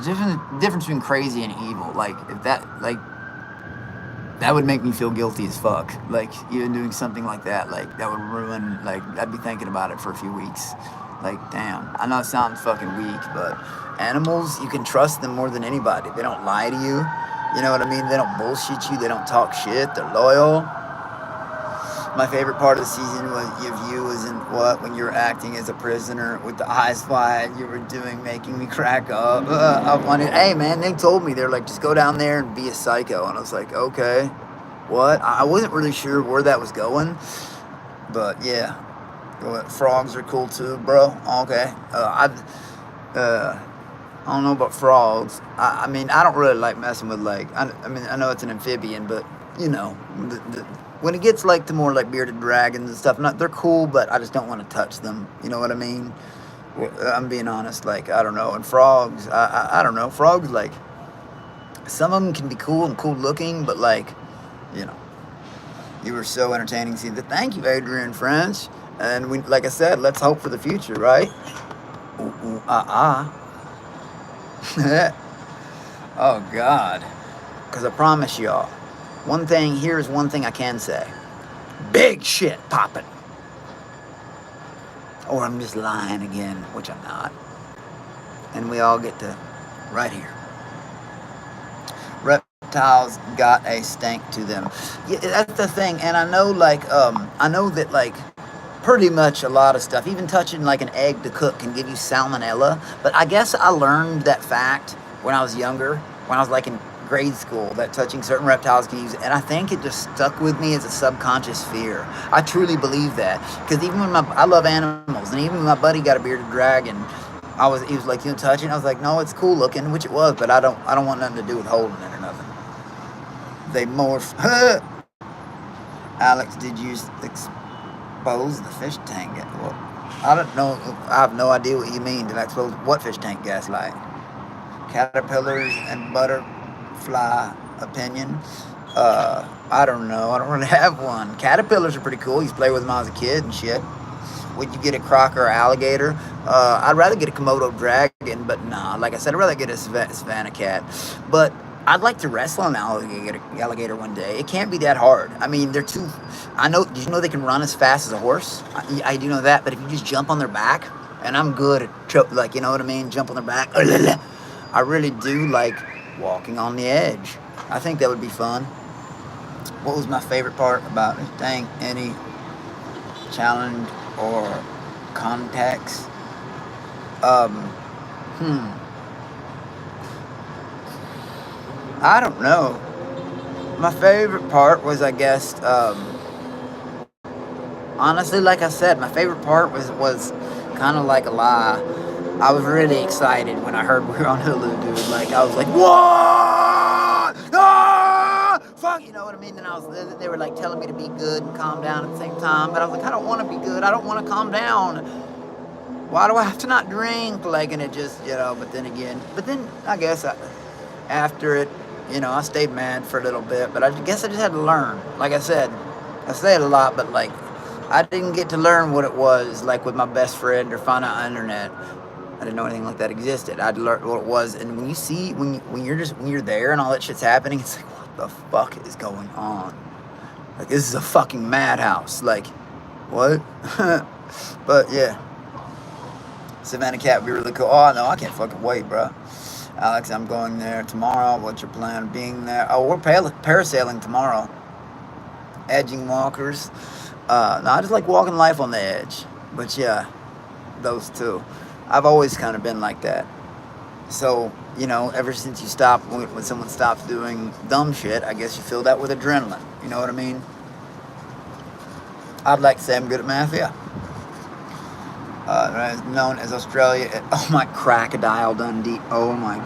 difference between crazy and evil. Like if that would make me feel guilty as fuck. Like, even doing something like that, like, that would ruin, like, I'd be thinking about it for a few weeks. Like, damn. I know it sounds fucking weak, but animals, you can trust them more than anybody. They don't lie to you. You know what I mean? They don't bullshit you. They don't talk shit. They're loyal. My favorite part of the season was when you were acting as a prisoner with the eyes wide. You were making me crack up. I wanted, hey man, they told me, they're like, just go down there and be a psycho. And I was like, okay, what? I wasn't really sure where that was going, but yeah. Frogs are cool too, bro. Okay. I don't know about frogs. I mean, I don't really like messing with like. I mean, I know it's an amphibian, but you know, when it gets like to more like bearded dragons and stuff, they're cool, but I just don't want to touch them. You know what I mean? I'm being honest. Like, I don't know. And frogs, I don't know. Frogs, like, some of them can be cool and cool looking, but like, you know, you were so entertaining. See, thank you, Adrian French. And we, like I said, let's hope for the future, right? Oh God. Because I promise y'all, here's one thing I can say. Big shit popping. Or I'm just lying again, which I'm not. And we all get to, right here. Reptiles got a stank to them. Yeah, that's the thing. And I know, like, I know that, like, pretty much a lot of stuff, even touching like an egg to cook, can give you salmonella. But I guess I learned that fact when I was younger, when I was like in grade school that touching certain reptiles can use it. And I think it just stuck with me as a subconscious fear. I truly believe that. Because even when I love animals, and even when my buddy got a bearded dragon, he was like, touching. I was like, no, it's cool looking, which it was, but I don't want nothing to do with holding it or nothing. They morph. Alex, did you expose the fish tank? Well, I don't know. I have no idea what you mean. Did I expose what fish tank gaslight? Caterpillars and butterfly opinion. I don't know. I don't really have one. Caterpillars are pretty cool. I used to play with them when I was a kid and shit. Would you get a croc or alligator? I'd rather get a Komodo dragon, but nah. Like I said, I'd rather get a Savannah cat. But I'd like to wrestle an alligator one day. It can't be that hard. I mean, they're too... Did you know they can run as fast as a horse? I do know that, but if you just jump on their back, and I'm good at, you know what I mean? Jump on their back. I really do like walking on the edge. I think that would be fun. What was my favorite part about it? Dang, any challenge or context? I don't know. My favorite part was, I guess, honestly, like I said, my favorite part was kind of like a lie. I was really excited when I heard we were on Hulu, dude. Like, I was like, what? Ah! Fuck, you know what I mean? And they were like telling me to be good and calm down at the same time. But I was like, I don't want to be good. I don't want to calm down. Why do I have to not drink? Like, and it just, but then I guess after it, I stayed mad for a little bit. But I guess I just had to learn. Like I said, I say it a lot, but like, I didn't get to learn what it was, like with my best friend or find out on the internet. I didn't know anything like that existed. I'd learned what it was, and when you see, when you're there and all that shit's happening, it's like, what the fuck is going on? Like, this is a fucking madhouse. Like, what? But yeah, Savannah cat would be really cool. Oh no, I can't fucking wait, bro. Alex, I'm going there tomorrow. What's your plan of being there? Oh, we're parasailing tomorrow. Edging walkers. No, I just like walking life on the edge. But yeah, those two. I've always kind of been like that. So, ever since you stop, when someone stops doing dumb shit, I guess you fill that with adrenaline. You know what I mean? I'd like to say I'm good at math, yeah. Known as Australia. Oh my, Crocodile Dundee. Oh my.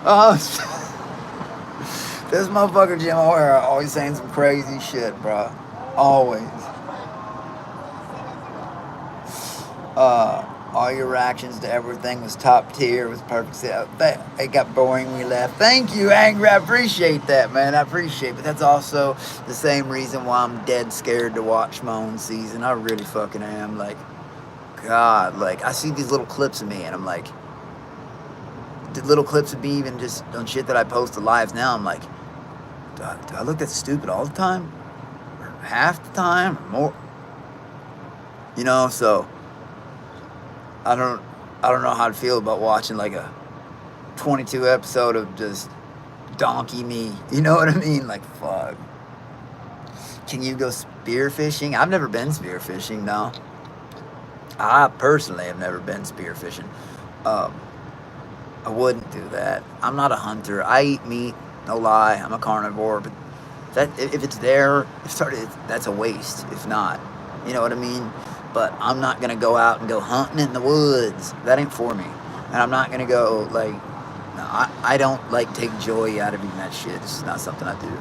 Oh, this motherfucker Jim O'Hara always saying some crazy shit, bro. Always. All your reactions to everything was top tier. It was perfect. It got boring when you left. Thank you, Angry. I appreciate that, man. I appreciate it. But that's also the same reason why I'm dead scared to watch my own season. I really fucking am. Like, God, like, I see these little clips of me, and I'm like, the little clips of me even just on shit that I post to lives now, I'm like, do I look that stupid all the time? Or half the time? Or more? So I don't know how to feel about watching like a 22 episode of just donkey me. You know what I mean? Like, fuck. Can you go spearfishing? I've never been spearfishing, no. I personally have never been spearfishing. I wouldn't do that. I'm not a hunter. I eat meat, no lie. I'm a carnivore, but if it's there, that's a waste. If not, you know what I mean? But I'm not gonna go out and go hunting in the woods. That ain't for me. And I'm not gonna go like, no, I don't like take joy out of eating that shit. It's not something I do.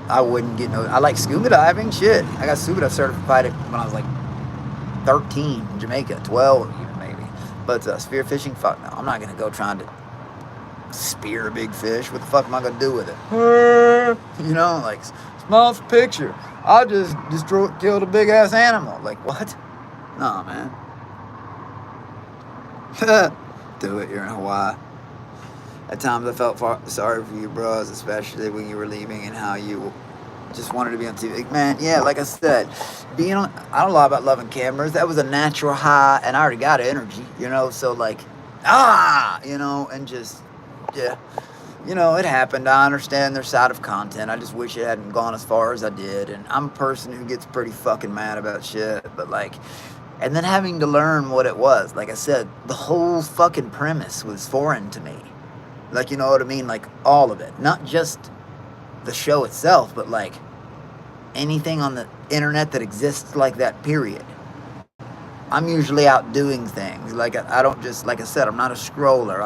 I wouldn't get no. I like scuba diving. Shit, I got scuba dive certified when I was like 13 in Jamaica, 12 even maybe. But spearfishing, fuck no. I'm not gonna go trying to spear a big fish. What the fuck am I gonna do with it? Like, small picture. I just killed a big ass animal. Like, what? Nah, man. Do it. You're in Hawaii. At times I felt sorry for you, bros, especially when you were leaving and how you just wanted to be on TV. Man, yeah, like I said, I don't know about loving cameras. That was a natural high, and I already got energy, so like, and just, yeah. It happened. I understand their side of content. I just wish it hadn't gone as far as I did. And I'm a person who gets pretty fucking mad about shit. But, like, And then having to learn what it was. Like I said, the whole fucking premise was foreign to me. Like, you know what I mean? Like, all of it. Not just the show itself, but like anything on the internet that exists like that, period. I'm usually out doing things. Like, I don't just, like I said, I'm not a scroller.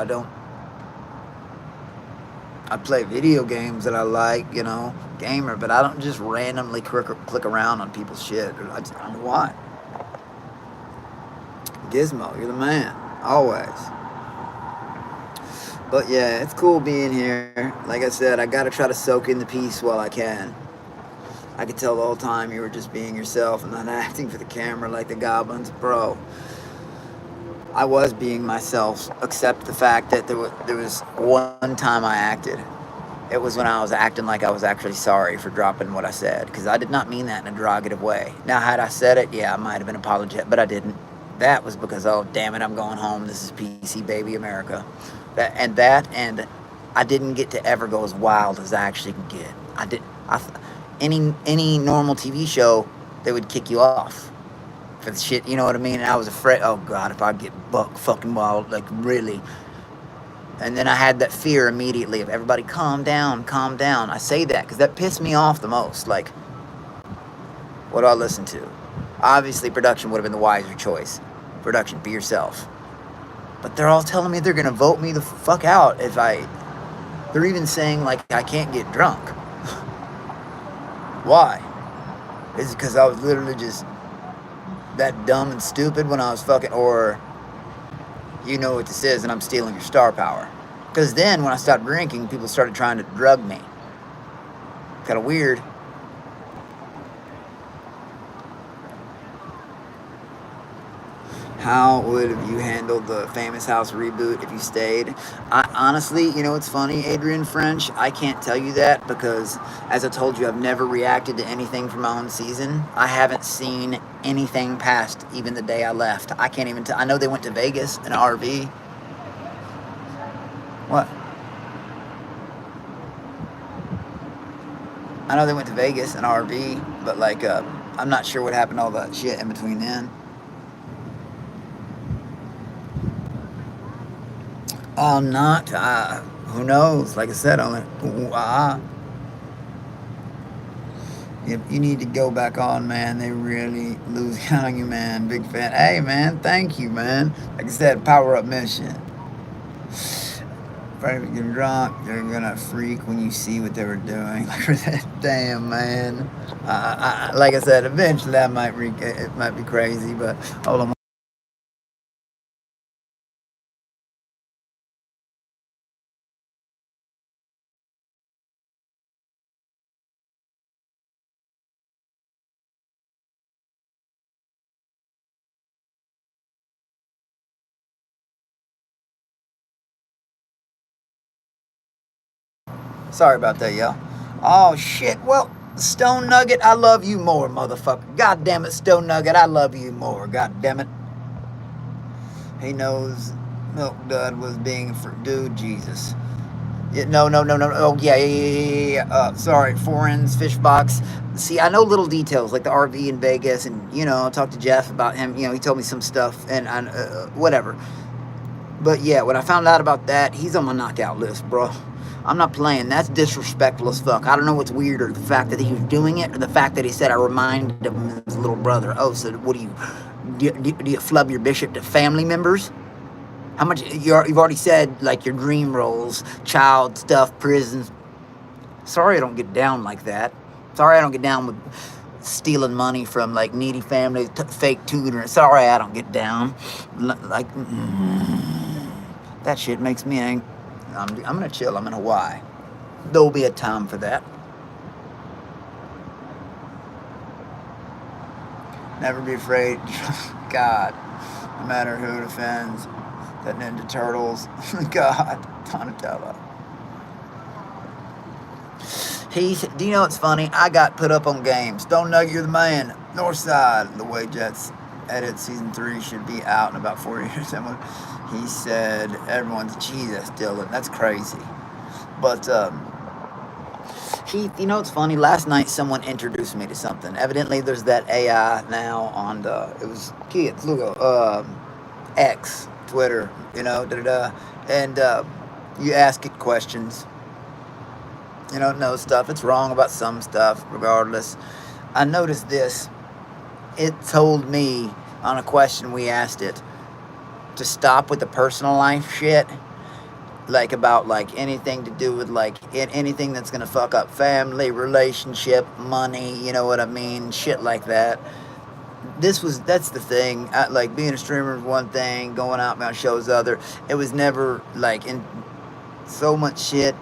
I play video games that I like, you know, gamer, but I don't just randomly click around on people's shit. I don't know why. Gizmo, you're the man. Always. But yeah, it's cool being here. Like I said, I gotta try to soak in the peace while I can. I could tell the whole time you were just being yourself and not acting for the camera like the goblins. Bro, I was being myself, except the fact that there was one time I acted. It was when I was acting like I was actually sorry for dropping what I said, because I did not mean that in a derogative way. Now, had I said it, yeah, I might have been apologetic, but I didn't. That was because, oh, damn it, I'm going home. This is PC, baby, America. And I didn't get to ever go as wild as I actually can get. Any normal TV show, they would kick you off for the shit, you know what I mean? And I was afraid, oh God, if I get buck fucking wild, like really. And then I had that fear immediately of everybody, calm down, calm down. I say that because that pissed me off the most. Like, what do I listen to? Obviously, production would have been the wiser choice. Production, be yourself. But they're all telling me they're going to vote me the fuck out if they're even saying, like, I can't get drunk. Why? Is it because I was literally just that dumb and stupid when I was fucking, or you know what this is and I'm stealing your star power? Because then when I stopped drinking, people started trying to drug me. Kind of weird. How would you handle the Famous House reboot if you stayed? I honestly, you know what's funny, Adrian French? I can't tell you that because, as I told you, I've never reacted to anything from my own season. I haven't seen anything past even the day I left. I can't even tell. I know they went to Vegas in an RV. What? I know they went to Vegas in an RV, but like, I'm not sure what happened to all that shit in between then. I'm not. Who knows? Like I said, you need to go back on, man. They really lose count on you, man. Big fan. Hey, man. Thank you, man. Like I said, power up mission. Afraid of getting drunk, you're gonna freak when you see what they were doing. Like that, damn, man. Like I said, eventually that it might be crazy, but hold on. Sorry about that, y'all. Oh, shit. Well, Stone Nugget, I love you more, motherfucker. God damn it, Stone Nugget, I love you more. God damn it. He knows Milk Dud was being for dude, Jesus. Yeah, no. Oh, yeah. Sorry, Foreign's Fish Box. See, I know little details like the RV in Vegas, and I talked to Jeff about him. He told me some stuff, and whatever. But yeah, when I found out about that, he's on my knockout list, bro. I'm not playing. That's disrespectful as fuck. I don't know what's weirder, the fact that he was doing it or the fact that he said I reminded him of his little brother. Oh, so what do you flub your bishop to family members? How much, you've already said, like, your dream roles, child stuff, prisons. Sorry I don't get down like that. Sorry I don't get down with stealing money from, like, needy families, fake tutoring. Sorry I don't get down. Like, that shit makes me angry. I'm gonna chill. I'm in Hawaii. There'll be a time for that. Never be afraid. God, no matter who it offends. That Ninja Turtles. God, Donatello. Do you know what's funny? I got put up on games. Stone Nugget, you're the man. Northside, the way Jets edit season 3 should be out in about 4 years. He said, everyone's, Jesus, Dylan, that's crazy. But Keith, you know what's funny? Last night someone introduced me to something. Evidently, there's that AI now on the. It was Keith, Lugo, X, Twitter, you know, da da da. And you ask it questions. You don't know stuff. It's wrong about some stuff, regardless. I noticed this. It told me on a question we asked it to stop with the personal life shit, like about like anything to do with like anything that's gonna fuck up family, relationship, money, you know what I mean, shit like that. That's the thing. Like being a streamer is one thing, going out on shows other. It was never like in so much shit.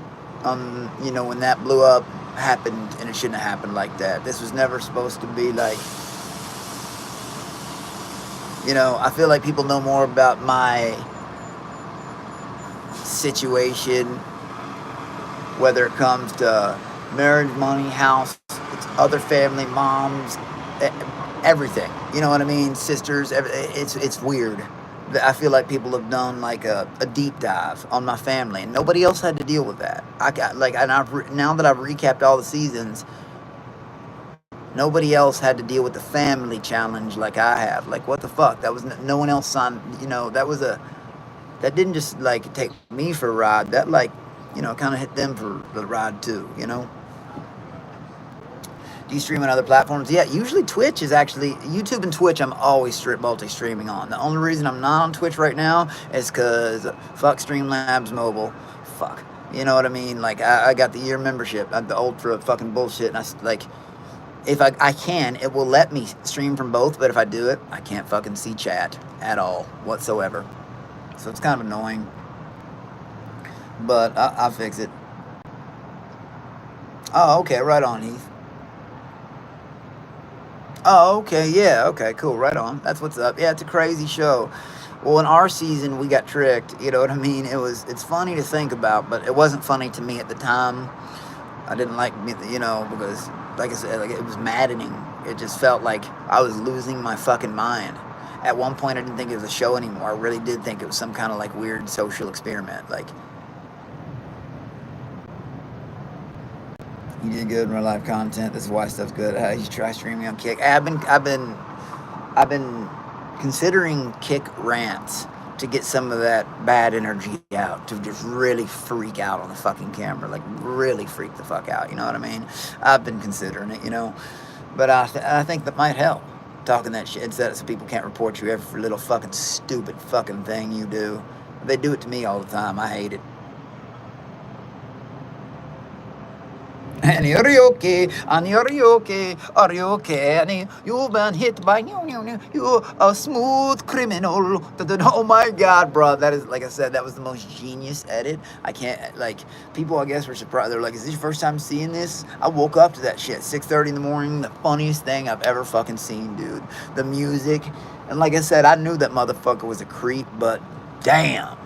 You know, when that blew up happened, and it shouldn't have happened like that. This was never supposed to be like. You know, I feel like people know more about my situation, whether it comes to marriage, money, house, it's other family, moms, everything. You know what I mean? Sisters, it's weird. I feel like people have done like a deep dive on my family, and nobody else had to deal with that. I got like, and now that I've recapped all the seasons, nobody else had to deal with the family challenge like I have. Like, what the fuck? That was no one else on. You know, that didn't just like take me for a ride. That like, you know, kind of hit them for the ride too. You know. Do you stream on other platforms? Yeah, usually Twitch is actually YouTube and Twitch. I'm always multi-streaming on. The only reason I'm not on Twitch right now is because fuck Streamlabs Mobile. Fuck. You know what I mean? Like I got the year membership, the ultra fucking bullshit, and I like. If I can, it will let me stream from both, but if I do it, I can't fucking see chat at all, whatsoever. So it's kind of annoying. But I'll fix it. Oh, okay, right on, Heath. Oh, okay, yeah, okay, cool, right on. That's what's up. Yeah, it's a crazy show. Well, in our season, we got tricked, you know what I mean? It's funny to think about, but it wasn't funny to me at the time. I didn't like, you know, because, like I said, like it was maddening. It just felt like I was losing my fucking mind. At one point, I didn't think it was a show anymore. I really did think it was some kind of like weird social experiment. Like, you did good in real life content. This is why stuff's good. You should try streaming on Kick. I've been considering Kick rants to get some of that bad energy out, to just really freak out on the fucking camera, like really freak the fuck out, you know what I mean? I've been considering it, you know, but I think that might help, talking that shit, instead so people can't report you every little fucking stupid fucking thing you do. They do it to me all the time. I hate it. And are you okay? And are you okay? Are you okay? And you've been hit by you a smooth criminal. Oh my god, bro. That is, like I said, that was the most genius edit. I can't, like, people I guess were surprised. They're like, is this your first time seeing this? I woke up to that shit 6:30 in the morning. The funniest thing I've ever fucking seen, dude. The music. And like I said, I knew that motherfucker was a creep, but damn.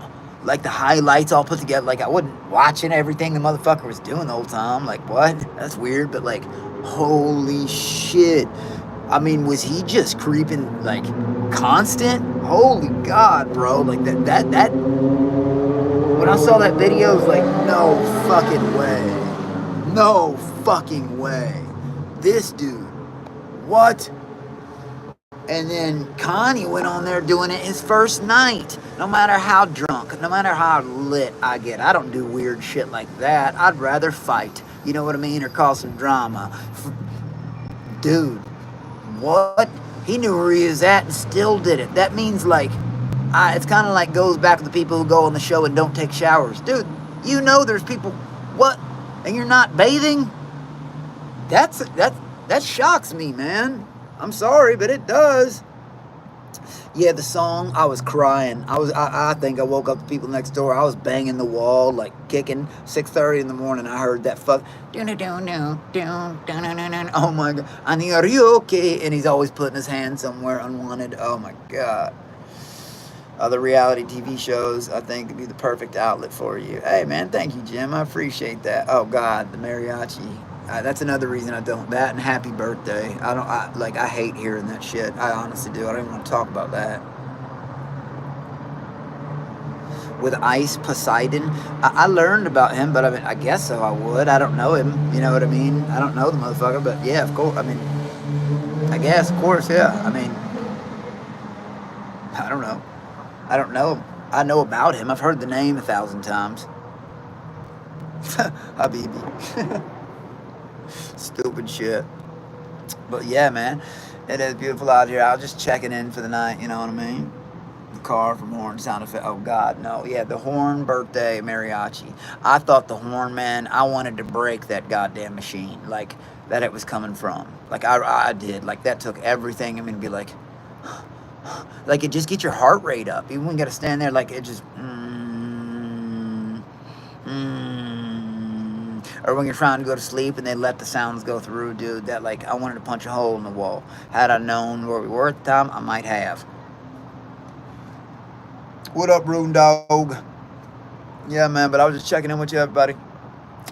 Like the highlights all put together, like I wasn't watching everything the motherfucker was doing the whole time. Like, what? That's weird, but like, holy shit. I mean, was he just creeping like constant? Holy god, bro. Like that when I saw that video, I was like, no fucking way. No fucking way. This dude. What? And then Connie went on there doing it his first night. No matter how drunk, no matter how lit I get, I don't do weird shit like that. I'd rather fight, you know what I mean, or cause some drama. Dude, what? He knew where he was at and still did it. That means like, it's kind of like goes back to the people who go on the show and don't take showers. Dude, you know there's people, what? And you're not bathing? That shocks me, man. I'm sorry, but it does. Yeah, the song, I was crying. I think I woke up the people next door. I was banging the wall, like kicking. 6:30 in the morning, I heard that fuck. Oh my god. And are you okay? And he's always putting his hand somewhere unwanted. Oh my god. Other reality TV shows, I think, would be the perfect outlet for you. Hey, man, thank you, Jim. I appreciate that. Oh god, the mariachi. That's another reason I don't. That and happy birthday. I hate hearing that shit. I honestly do. I don't even want to talk about that. with Ice Poseidon. I learned about him, but I mean, I guess so I would. I don't know him, you know what I mean? I don't know the motherfucker, but yeah, of course. I mean, I guess, of course, yeah. I mean, I don't know. I don't know him. I know about him. I've heard the name 1,000 times. Habibi. Stupid shit. But yeah, man, it is beautiful out here. I was just checking in for the night, you know what I mean? The car from Horn sound effect. Oh God, no. Yeah, the Horn birthday mariachi. I thought the Horn, man, I wanted to break that goddamn machine, like that it was coming from. Like I did. Like that took everything. I mean, be like it just gets your heart rate up. Even when you got to stand there, like it just. Or when you're trying to go to sleep and they let the sounds go through, dude, that like I wanted to punch a hole in the wall. Had I known where we were at the time, I might have. What up, Rune Dog? Yeah, man, but I was just checking in with you, everybody.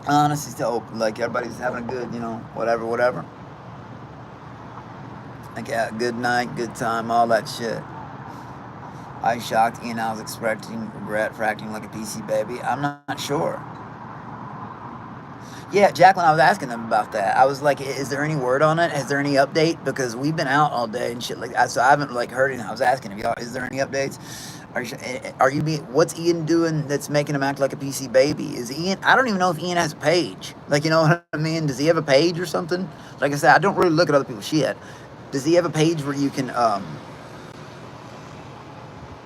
Honestly, still, like everybody's having a good, you know, whatever. Like, yeah, good night, good time, all that shit. I shocked Ian. I was expecting regret for acting like a PC baby. I'm not sure. Yeah, Jacqueline, I was asking them about that. I was like, is there any word on it? Is there any update? Because we've been out all day and shit like that, so I haven't like heard anything. I was asking if y'all, is there any updates? What's Ian doing that's making him act like a PC baby? Is Ian, I don't even know if Ian has a page. Like, you know what I mean? Does he have a page or something? Like I said, I don't really look at other people's shit. Does he have a page where you can,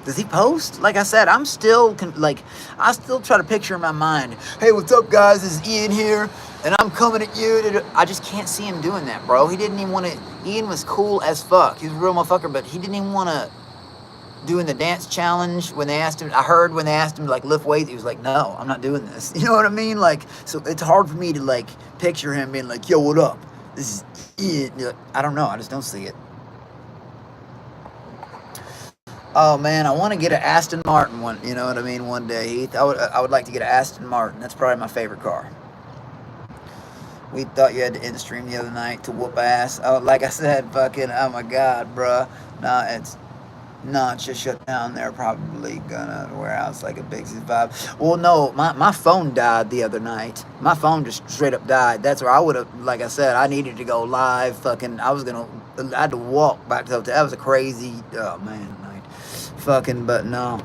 does he post? Like I said, I still try to picture in my mind, hey, what's up, guys? This is Ian here, and I'm coming at you. I just can't see him doing that, bro. He didn't even want to. Ian was cool as fuck. He was a real motherfucker, but he didn't even want to doing the dance challenge when they asked him. I heard when they asked him to like lift weights, he was like, no, I'm not doing this. You know what I mean? Like, so it's hard for me to like picture him being like, yo, what up? This is Ian. I don't know. I just don't see it. Oh man, I want to get an Aston Martin one. You know what I mean? One day, Heath. I would like to get an Aston Martin. That's probably my favorite car. We thought you had to end the stream the other night to whoop ass. Oh, like I said, fucking, oh my God, bruh. Nah, it's not just shut down. They're probably gonna warehouse like a big vibe. Well, no, my phone died the other night. My phone just straight up died. That's where I would have, like I said, I needed to go live. Fucking, I had to walk back to the hotel. That was a crazy, oh man, night. Fucking, but no.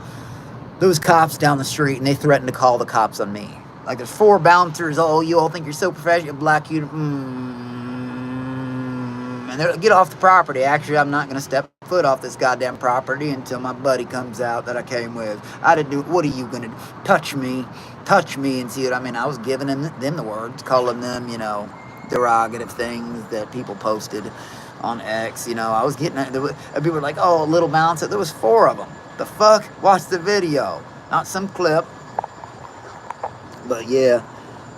There was cops down the street and they threatened to call the cops on me. Like, there's 4 bouncers. Oh, you all think you're so professional. Black you. And they're, get off the property. Actually, I'm not going to step foot off this goddamn property until my buddy comes out that I came with. I did do. What are you going to do? Touch me and see what I mean. I was giving them the words, calling them, you know, derogative things that people posted on X. You know, I was getting, people were like, oh, a little bouncer. There was 4 of them. The fuck? Watch the video. Not some clip. But yeah,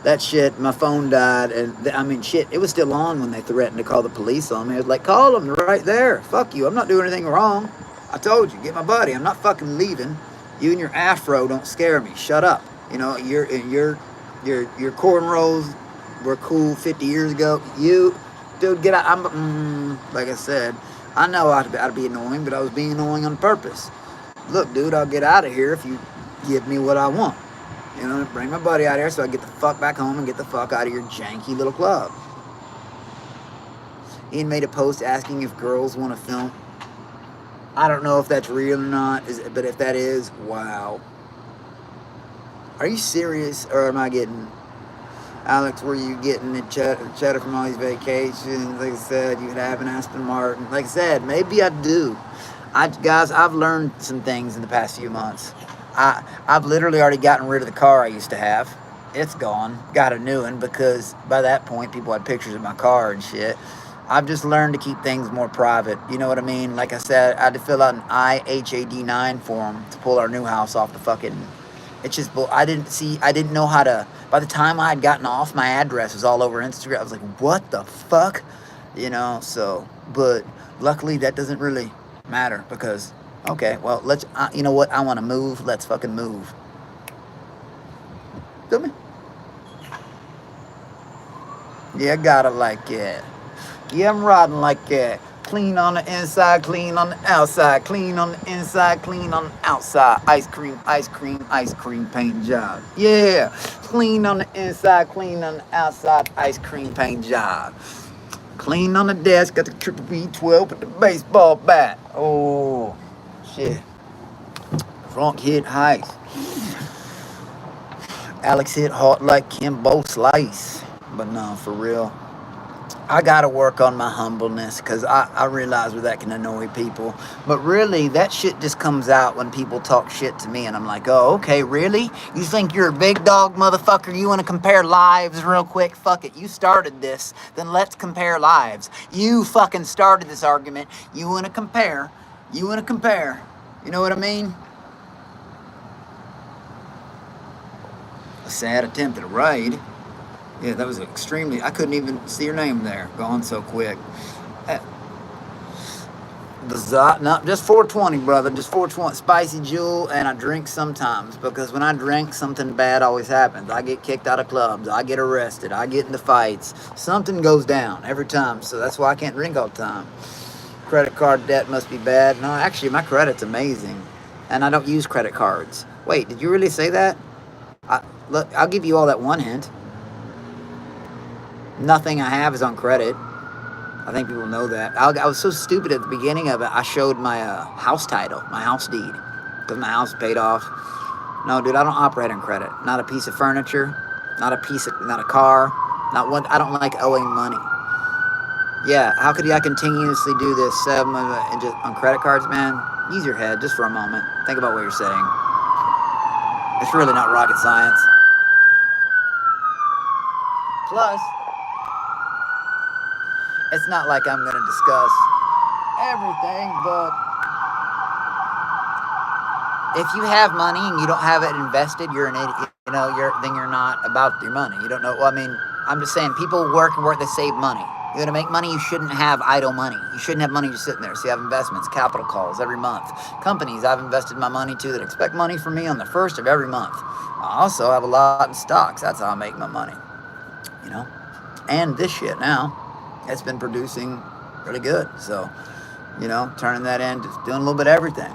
that shit, my phone died, and I mean, shit, it was still on when they threatened to call the police on me. I was like, call them, they're right there. Fuck you, I'm not doing anything wrong. I told you, get my buddy, I'm not fucking leaving. You and your afro don't scare me, shut up. You know, your cornrows were cool 50 years ago. You, dude, get out. Like I said, I know I'd be annoying, but I was being annoying on purpose. Look, dude, I'll get out of here if you give me what I want. You know, bring my buddy out here so I get the fuck back home and get the fuck out of your janky little club. Ian made a post asking if girls want to film. I don't know if that's real or not, but if that is, wow. Are you serious, or am I getting... Alex, were you getting the cheddar from all these vacations? Like I said, you could have an Aston Martin. Like I said, maybe I do. Guys, I've learned some things in the past few months. I've literally already gotten rid of the car I used to have. It's gone. Got a new one because by that point, people had pictures of my car and shit. I've just learned to keep things more private. You know what I mean? Like I said, I had to fill out an IHAD9 form to pull our new house off the fucking... It's just... I didn't know how to... By the time I had gotten off, my address was all over Instagram. I was like, what the fuck? You know, so... But luckily, that doesn't really matter because... Okay, well, let's, you know what? I want to move. Let's fucking move. Feel me? Yeah, I got it like that. Yeah, I'm riding like that. Clean on the inside, clean on the outside. Clean on the inside, clean on the outside. Ice cream, ice cream, ice cream paint job. Yeah. Clean on the inside, clean on the outside. Ice cream paint job. Clean on the desk, got the triple B12 with the baseball bat. Oh, shit. Front hit height. Alex hit hard like Kimbo Slice. But no, for real. I gotta work on my humbleness because I realize where that can annoy people. But really, that shit just comes out when people talk shit to me and I'm like, oh, okay, really? You think you're a big dog, motherfucker? You want to compare lives real quick? Fuck it. You started this. Then let's compare lives. You fucking started this argument. You want to compare. You want to compare. You know what I mean? A sad attempt at a raid. Yeah, that was extremely... I couldn't even see your name there. Gone so quick. No, just 420, brother. Just 420. Spicy Jewel, and I drink sometimes. Because when I drink, something bad always happens. I get kicked out of clubs. I get arrested. I get into fights. Something goes down every time. So that's why I can't drink all the time. Credit card debt must be bad. No, actually, my credit's amazing. And I don't use credit cards. Wait, did you really say that? Look, I'll give you all that one hint. Nothing I have is on credit. I think people know that. I was so stupid at the beginning of it. I showed my house title, my house deed, because my house paid off. No, dude, I don't operate on credit. Not a piece of furniture, not a car, not one. I don't like owing money. Yeah, how could I continuously do this and just on credit cards, man? Use your head just for a moment. Think about what you're saying. It's really not rocket science. Plus, it's not like I'm going to discuss everything, but if you have money and you don't have it invested, you're an idiot. Then you're not about your money. You don't know. Well, I mean, I'm just saying, people work, they save money. You're going to make money, you shouldn't have idle money. You shouldn't have money just sitting there. So you have investments, capital calls every month. Companies I've invested my money to that expect money from me on the first of every month. I also have a lot in stocks. That's how I make my money. And this shit now, it's been producing really good. So, turning that in, just doing a little bit of everything.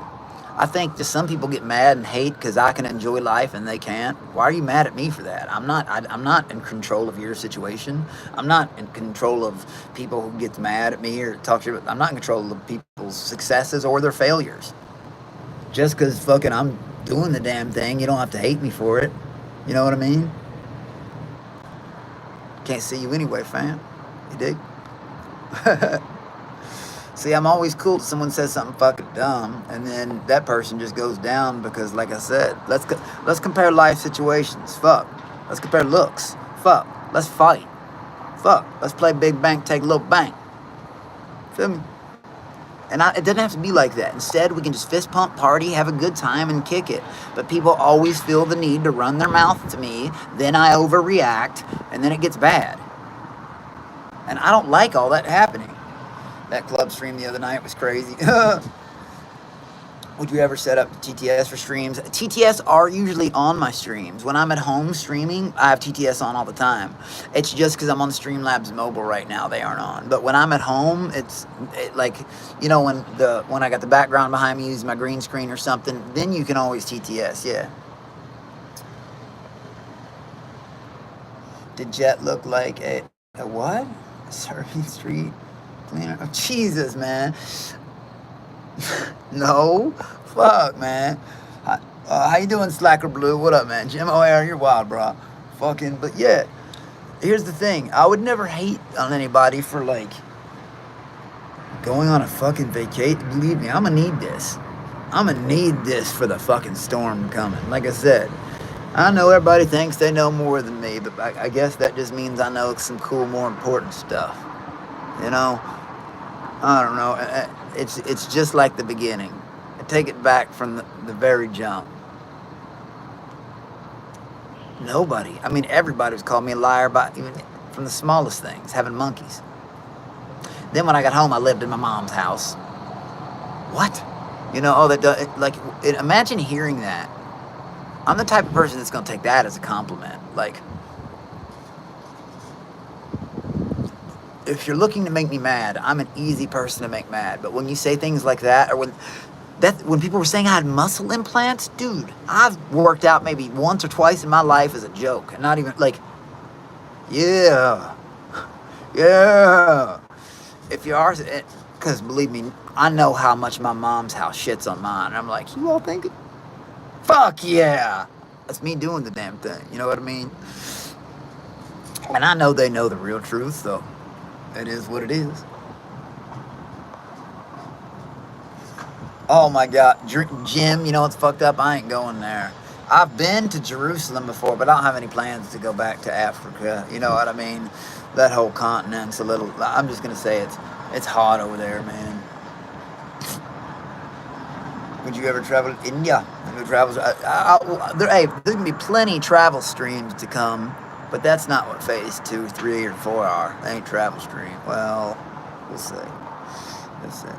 I think just some people get mad and hate because I can enjoy life and they can't. Why are you mad at me for that? I'm not in control of your situation. I'm not in control of people who get mad at me or talk shit. I'm not in control of people's successes or their failures. Just because fucking I'm doing the damn thing, you don't have to hate me for it. You know what I mean? Can't see you anyway, fam. You dig? See, I'm always cool if someone says something fucking dumb, and then that person just goes down because, like I said, let's compare life situations. Fuck. Let's compare looks. Fuck. Let's fight. Fuck. Let's play big bank, take a little bank. Feel me? And it doesn't have to be like that. Instead, we can just fist pump, party, have a good time, and kick it. But people always feel the need to run their mouth to me. Then I overreact, and then it gets bad. And I don't like all that happening. That club stream the other night was crazy. Would you ever set up TTS for streams? TTS are usually on my streams. When I'm at home streaming, I have TTS on all the time. It's just because I'm on Streamlabs mobile right now, they aren't on. But when I'm at home, when I got the background behind me, use my green screen or something, then you can always TTS, yeah. Did Jet look like a what? Serving street cleaner? Oh, Jesus, man. No, fuck, man. How you doing, Slacker Blue? What up, man? Jim O'Hare, you're wild, bro. Fucking, but yeah. Here's the thing. I would never hate on anybody for, going on a fucking vacation. Believe me, I'm gonna need this. I'm gonna need this for the fucking storm coming. Like I said, I know everybody thinks they know more than me, but I guess that just means I know some cool, more important stuff. I don't know. It's just like the beginning. I take it back from the very jump. Nobody. I mean, everybody was calling me a liar, even from the smallest things, having monkeys. Then when I got home, I lived in my mom's house. What? Imagine hearing that. I'm the type of person that's going to take that as a compliment. if you're looking to make me mad, I'm an easy person to make mad. But when you say things like that, or when people were saying I had muscle implants, dude, I've worked out maybe once or twice in my life as a joke, and not even like, yeah, yeah. If you are, because believe me, I know how much my mom's house shits on mine. And I'm like, you all think it? Fuck yeah. That's me doing the damn thing. You know what I mean? And I know they know the real truth, so it is what it is. Oh my God. Jim, you know what's fucked up? I ain't going there. I've been to Jerusalem before, but I don't have any plans to go back to Africa. You know what I mean? That whole continent's a little, I'm just going to say it's hot over there, man. Would you ever travel to India? Hey, there's going to be plenty travel streams to come, but that's not what phase 2, 3, or 4 are. They ain't travel stream. Well, we'll see. Let's see.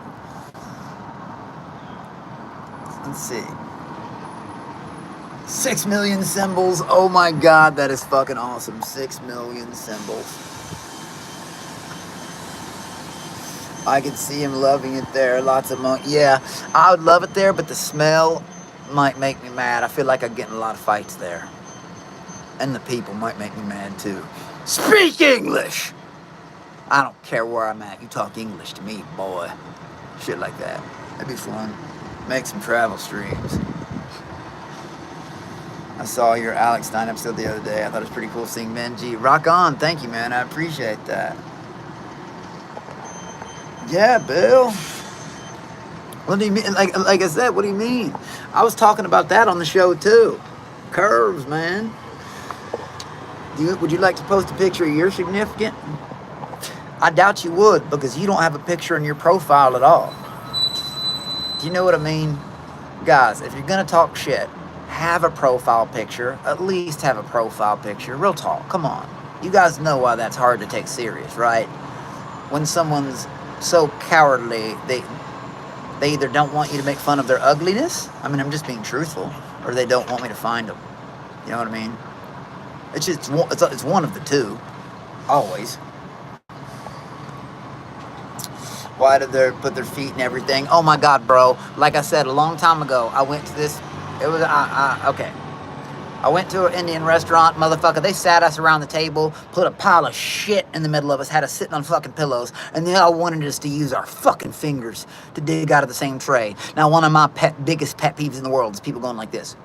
Let's see. 6 million symbols. Oh my God, that is fucking awesome. 6 million symbols. I could see him loving it there. Lots of money. Yeah, I would love it there, but the smell might make me mad. I feel like I'm getting a lot of fights there. And the people might make me mad too. Speak English! I don't care where I'm at. You talk English to me, boy. Shit like that. That'd be fun. Make some travel streams. I saw your Alex Stein episode the other day. I thought it was pretty cool seeing Benji. Rock on. Thank you, man. I appreciate that. Yeah, Bill. What do you mean? Like I said, what do you mean? I was talking about that on the show too. Curves, man. Would you like to post a picture of your significant? I doubt you would, because you don't have a picture in your profile at all. Do you know what I mean? Guys, if you're gonna talk shit, have a profile picture. At least have a profile picture. Real talk. Come on. You guys know why that's hard to take serious, right? When someone's so cowardly, they either don't want you to make fun of their ugliness. I mean, I'm just being truthful, or they don't want me to find them. You know what I mean? It's just it's one of the two, always. Why did they put their feet and everything? Oh my God, bro! Like I said a long time ago, I went to this. It was okay. I went to an Indian restaurant, motherfucker. They sat us around the table, put a pile of shit in the middle of us, had us sitting on fucking pillows, and they all wanted us to use our fucking fingers to dig out of the same tray. Now, one of my biggest pet peeves in the world is people going like this,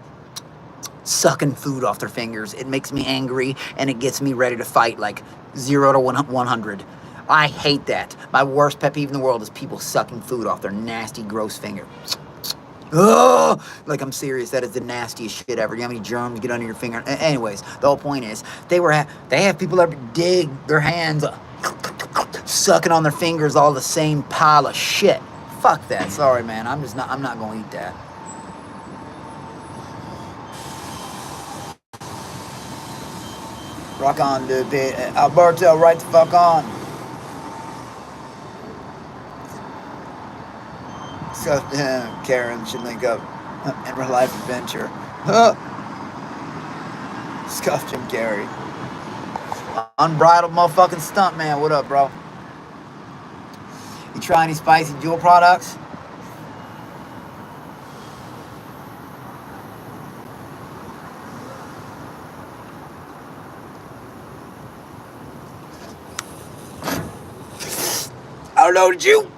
sucking food off their fingers. It makes me angry, and it gets me ready to fight like 0 to 100. I hate that. My worst pet peeve in the world is people sucking food off their nasty, gross finger. Oh, like I'm serious. That is the nastiest shit ever. You know how many germs get under your finger? Anyways, the whole point is they have people that dig their hands, sucking on their fingers, all the same pile of shit. Fuck that. Sorry, man. I'm not gonna eat that. Rock on, dude. Alberto, right the fuck on. So, Karen should link up in real life adventure. Scuff Jim Carrey. Unbridled motherfucking stunt man. What up, bro? You try any spicy Jewel products? I don't know, did you?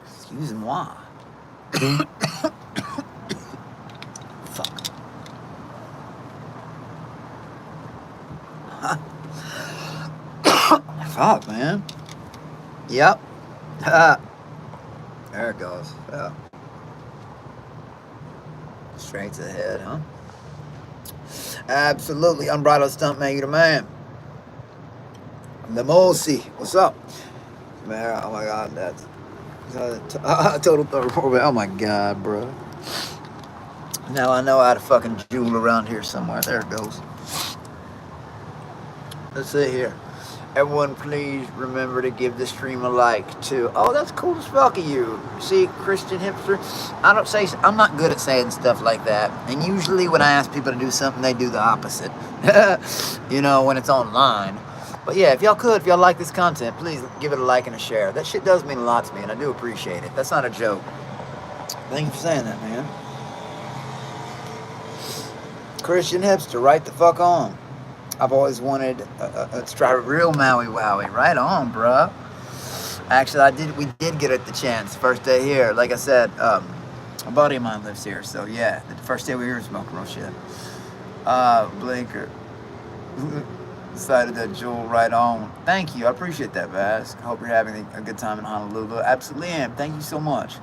Excuse moi. Fuck. Fuck, man. Yep. There it goes. Yeah. Straight to the head, huh? Absolutely. Unbridled stunt man, you the man. Lemosi, what's up? Man, oh my God, that's total thoroughbred. Oh my God, bro. Now I know how to fucking jewel around here somewhere. There it goes. Let's see here. Everyone, please remember to give the stream a like too. Oh, that's cool as fuck of you. See, Christian hipster. I'm not good at saying stuff like that. And usually when I ask people to do something, they do the opposite. You know, when it's online. But yeah, if y'all like this content, please give it a like and a share. That shit does mean a lot to me, and I do appreciate it. That's not a joke. Thank you for saying that, man. Christian hipster, right the fuck on. I've always wanted to try a real Maui Wowie. Right on, bro. Actually, we did get it the chance. First day here. Like I said, a buddy of mine lives here. So, yeah, the first day we were here smoking real shit. Blinker. Decided that Jewel right on. Thank you. I appreciate that, Vask. I hope you're having a good time in Honolulu. Absolutely am. Thank you so much.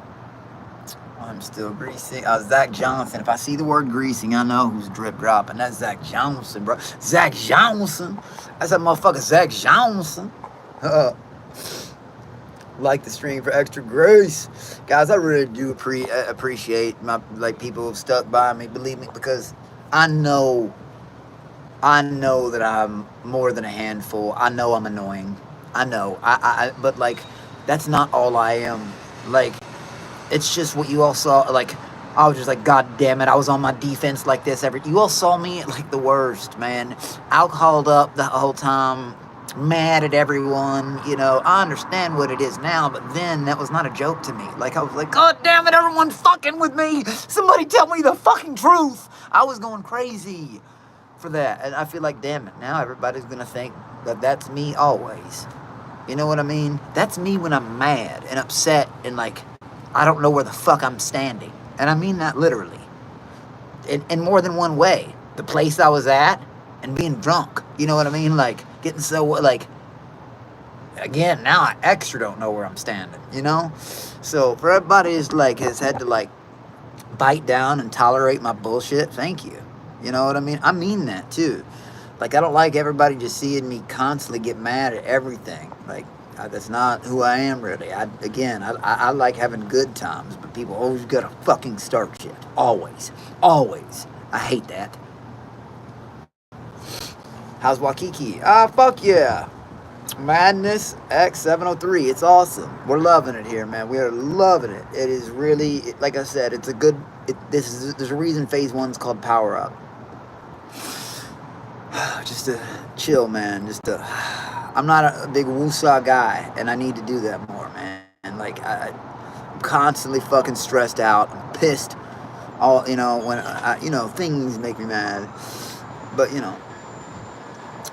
I'm still greasing. Zach Johnson. If I see the word greasing, I know who's drip dropping. That's Zach Johnson, bro. Zach Johnson. That's that motherfucker Zach Johnson. Like the stream for extra grace. Guys, I really do appreciate people who've stuck by me. Believe me, because I know that I'm more than a handful. I know I'm annoying. I know. But like, that's not all I am. Like, it's just what you all saw. Like, I was just like, God damn it, I was on my defense like this. You all saw me like the worst, man. Alcoholed up the whole time, mad at everyone. You know, I understand what it is now, but then that was not a joke to me. Like, I was like, God damn it, everyone's fucking with me. Somebody tell me the fucking truth. I was going crazy for that. And I feel like, damn it, now everybody's going to think that that's me always. You know what I mean? That's me when I'm mad and upset and like, I don't know where the fuck I'm standing. And I mean that literally. In more than one way. The place I was at and being drunk. You know what I mean? Like, getting so, like, again, now I extra don't know where I'm standing, you know? So, for everybody who's, like, has had to, like, bite down and tolerate my bullshit, thank you. You know what I mean? I mean that, too. Like, I don't like everybody just seeing me constantly get mad at everything. Like, that's not who I am, really. I like having good times, but people always gotta fucking start shit. Always. Always. I hate that. How's Waikiki? Fuck yeah. Madness X703. It's awesome. We're loving it here, man. We are loving it. It is really, like I said, it's a good, there's a reason phase 1's called Power Up. Just to chill, man. I'm not a big woosah guy, and I need to do that more, man. And like, I'm constantly fucking stressed out. I'm pissed. All, you know, when things make me mad. But, you know.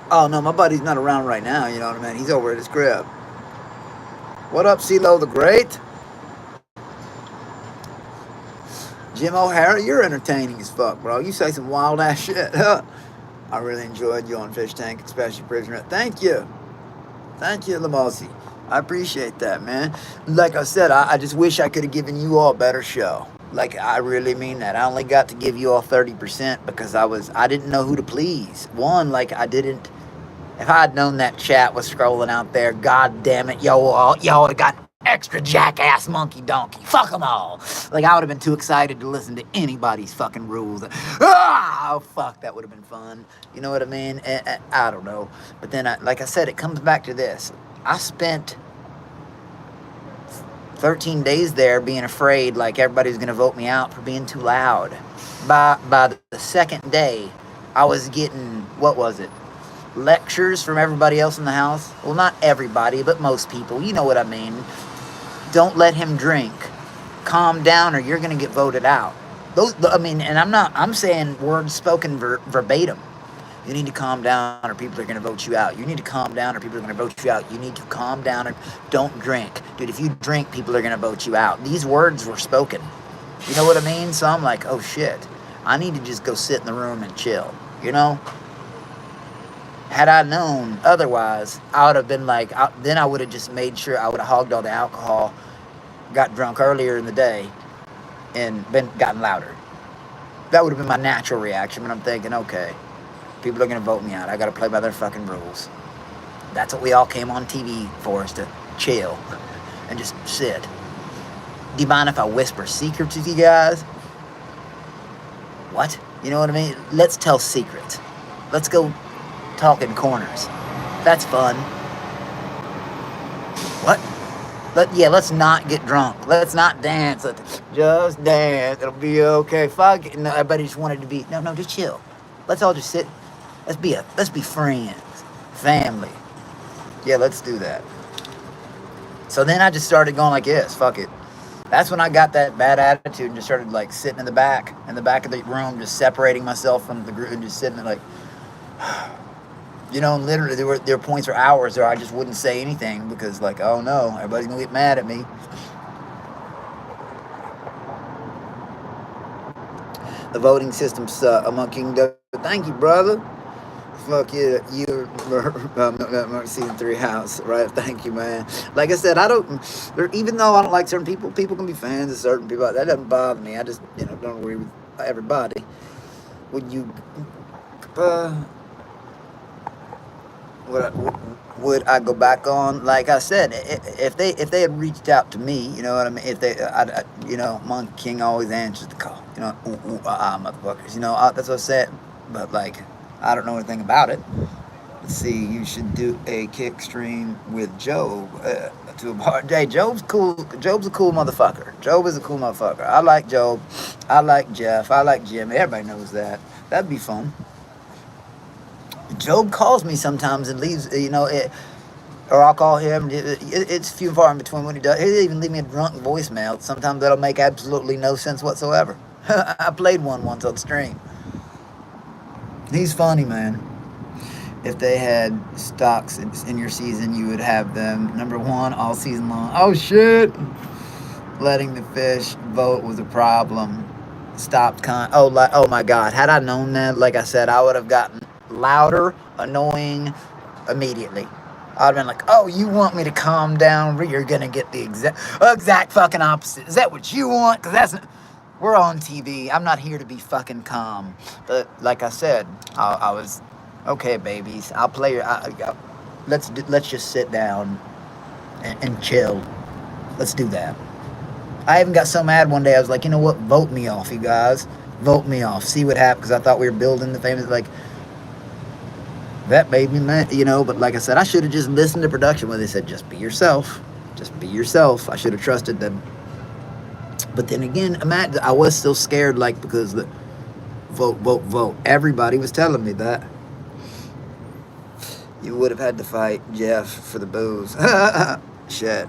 Oh, no, my buddy's not around right now, you know what I mean? He's over at his crib. What up, CeeLo the Great? Jim O'Hara, you're entertaining as fuck, bro. You say some wild-ass shit. I really enjoyed you on Fish Tank, especially Prisoner. Thank you. Thank you, Lamosi. I appreciate that, man. Like I said, I just wish I could have given you all a better show. Like, I really mean that. I only got to give you all 30% because I didn't know who to please. One, like, if I had known that chat was scrolling out there, god damn it, y'all would have got extra jackass monkey donkey. Fuck them all. Like, I would have been too excited to listen to anybody's fucking rules. Oh, fuck, that would have been fun. You know what I mean? I don't know. But then, like I said, it comes back to this. I spent 13 days there being afraid like everybody's going to vote me out for being too loud. By the second day, I was getting, what was it? Lectures from everybody else in the house. Well, not everybody, but most people. You know what I mean. Don't let him drink. Calm down or you're going to get voted out. I'm saying words spoken verbatim. You need to calm down or people are going to vote you out. You need to calm down or people are going to vote you out. You need to calm down or don't drink. Dude, if you drink, people are going to vote you out. These words were spoken. You know what I mean? So I'm like, oh shit. I need to just go sit in the room and chill. You know? Had I known otherwise, I would have been like, then I would have just made sure I would have hogged all the alcohol, got drunk earlier in the day, and gotten louder. That would have been my natural reaction, but I'm thinking, okay, people are going to vote me out. I got to play by their fucking rules. That's what we all came on TV for, is to chill and just sit. Do you mind if I whisper secrets with you guys? What? You know what I mean? Let's tell secrets. Let's go talk in corners. That's fun. Let's not get drunk. Let's not dance. Just dance. It'll be okay. Fuck it. No, everybody just wanted to be. No, just chill. Let's all just sit. Let's be friends, family. Yeah, let's do that. So then I just started going like this. Fuck it. That's when I got that bad attitude and just started like sitting in the back of the room, just separating myself from the group and just sitting there like, and literally there were points or hours where I just wouldn't say anything because like, oh no, everybody's gonna get mad at me. The voting system sucks among Kingdom. Thank you, brother. Fuck yeah, you season 3 house, right? Thank you, man. Like I said, even though I don't like certain people can be fans of certain people. That doesn't bother me. I just, don't agree with everybody. Would I go back on? Like I said, if they had reached out to me, you know what I mean? If Monkey King always answers the call. Motherfuckers. That's what I said. But like, I don't know anything about it. Let's see. You should do a kick stream with Job to a bar. Hey, Job's cool. Job's a cool motherfucker. Job is a cool motherfucker. I like Job. I like Jeff. I like Jim. Everybody knows that. That'd be fun. Job calls me sometimes and leaves, or I'll call him. It's few and far in between when he does. He'll even leave me a drunk voicemail. Sometimes that'll make absolutely no sense whatsoever. I played one once on stream. He's funny, man. If they had stocks in your season, you would have them number 1 all season long. Oh, shit. Letting the fish vote was a problem. Oh, my God. Had I known that, like I said, I would have gotten louder, annoying immediately. I'd have been like, oh, you want me to calm down? You're going to get the exact fucking opposite. Is that what you want? Because we're on TV. I'm not here to be fucking calm. But like I said, I was, okay, babies. I'll play let's just sit down and chill. Let's do that. I even got so mad one day. I was like, you know what? Vote me off, you guys. Vote me off. See what happens. Because I thought we were building the famous, like, that made me mad, But like I said, I should have just listened to production when they said, just be yourself. Just be yourself. I should have trusted them. But then again, imagine, I was still scared, like, because the vote. Everybody was telling me that. You would have had to fight Jeff for the booze. Shit.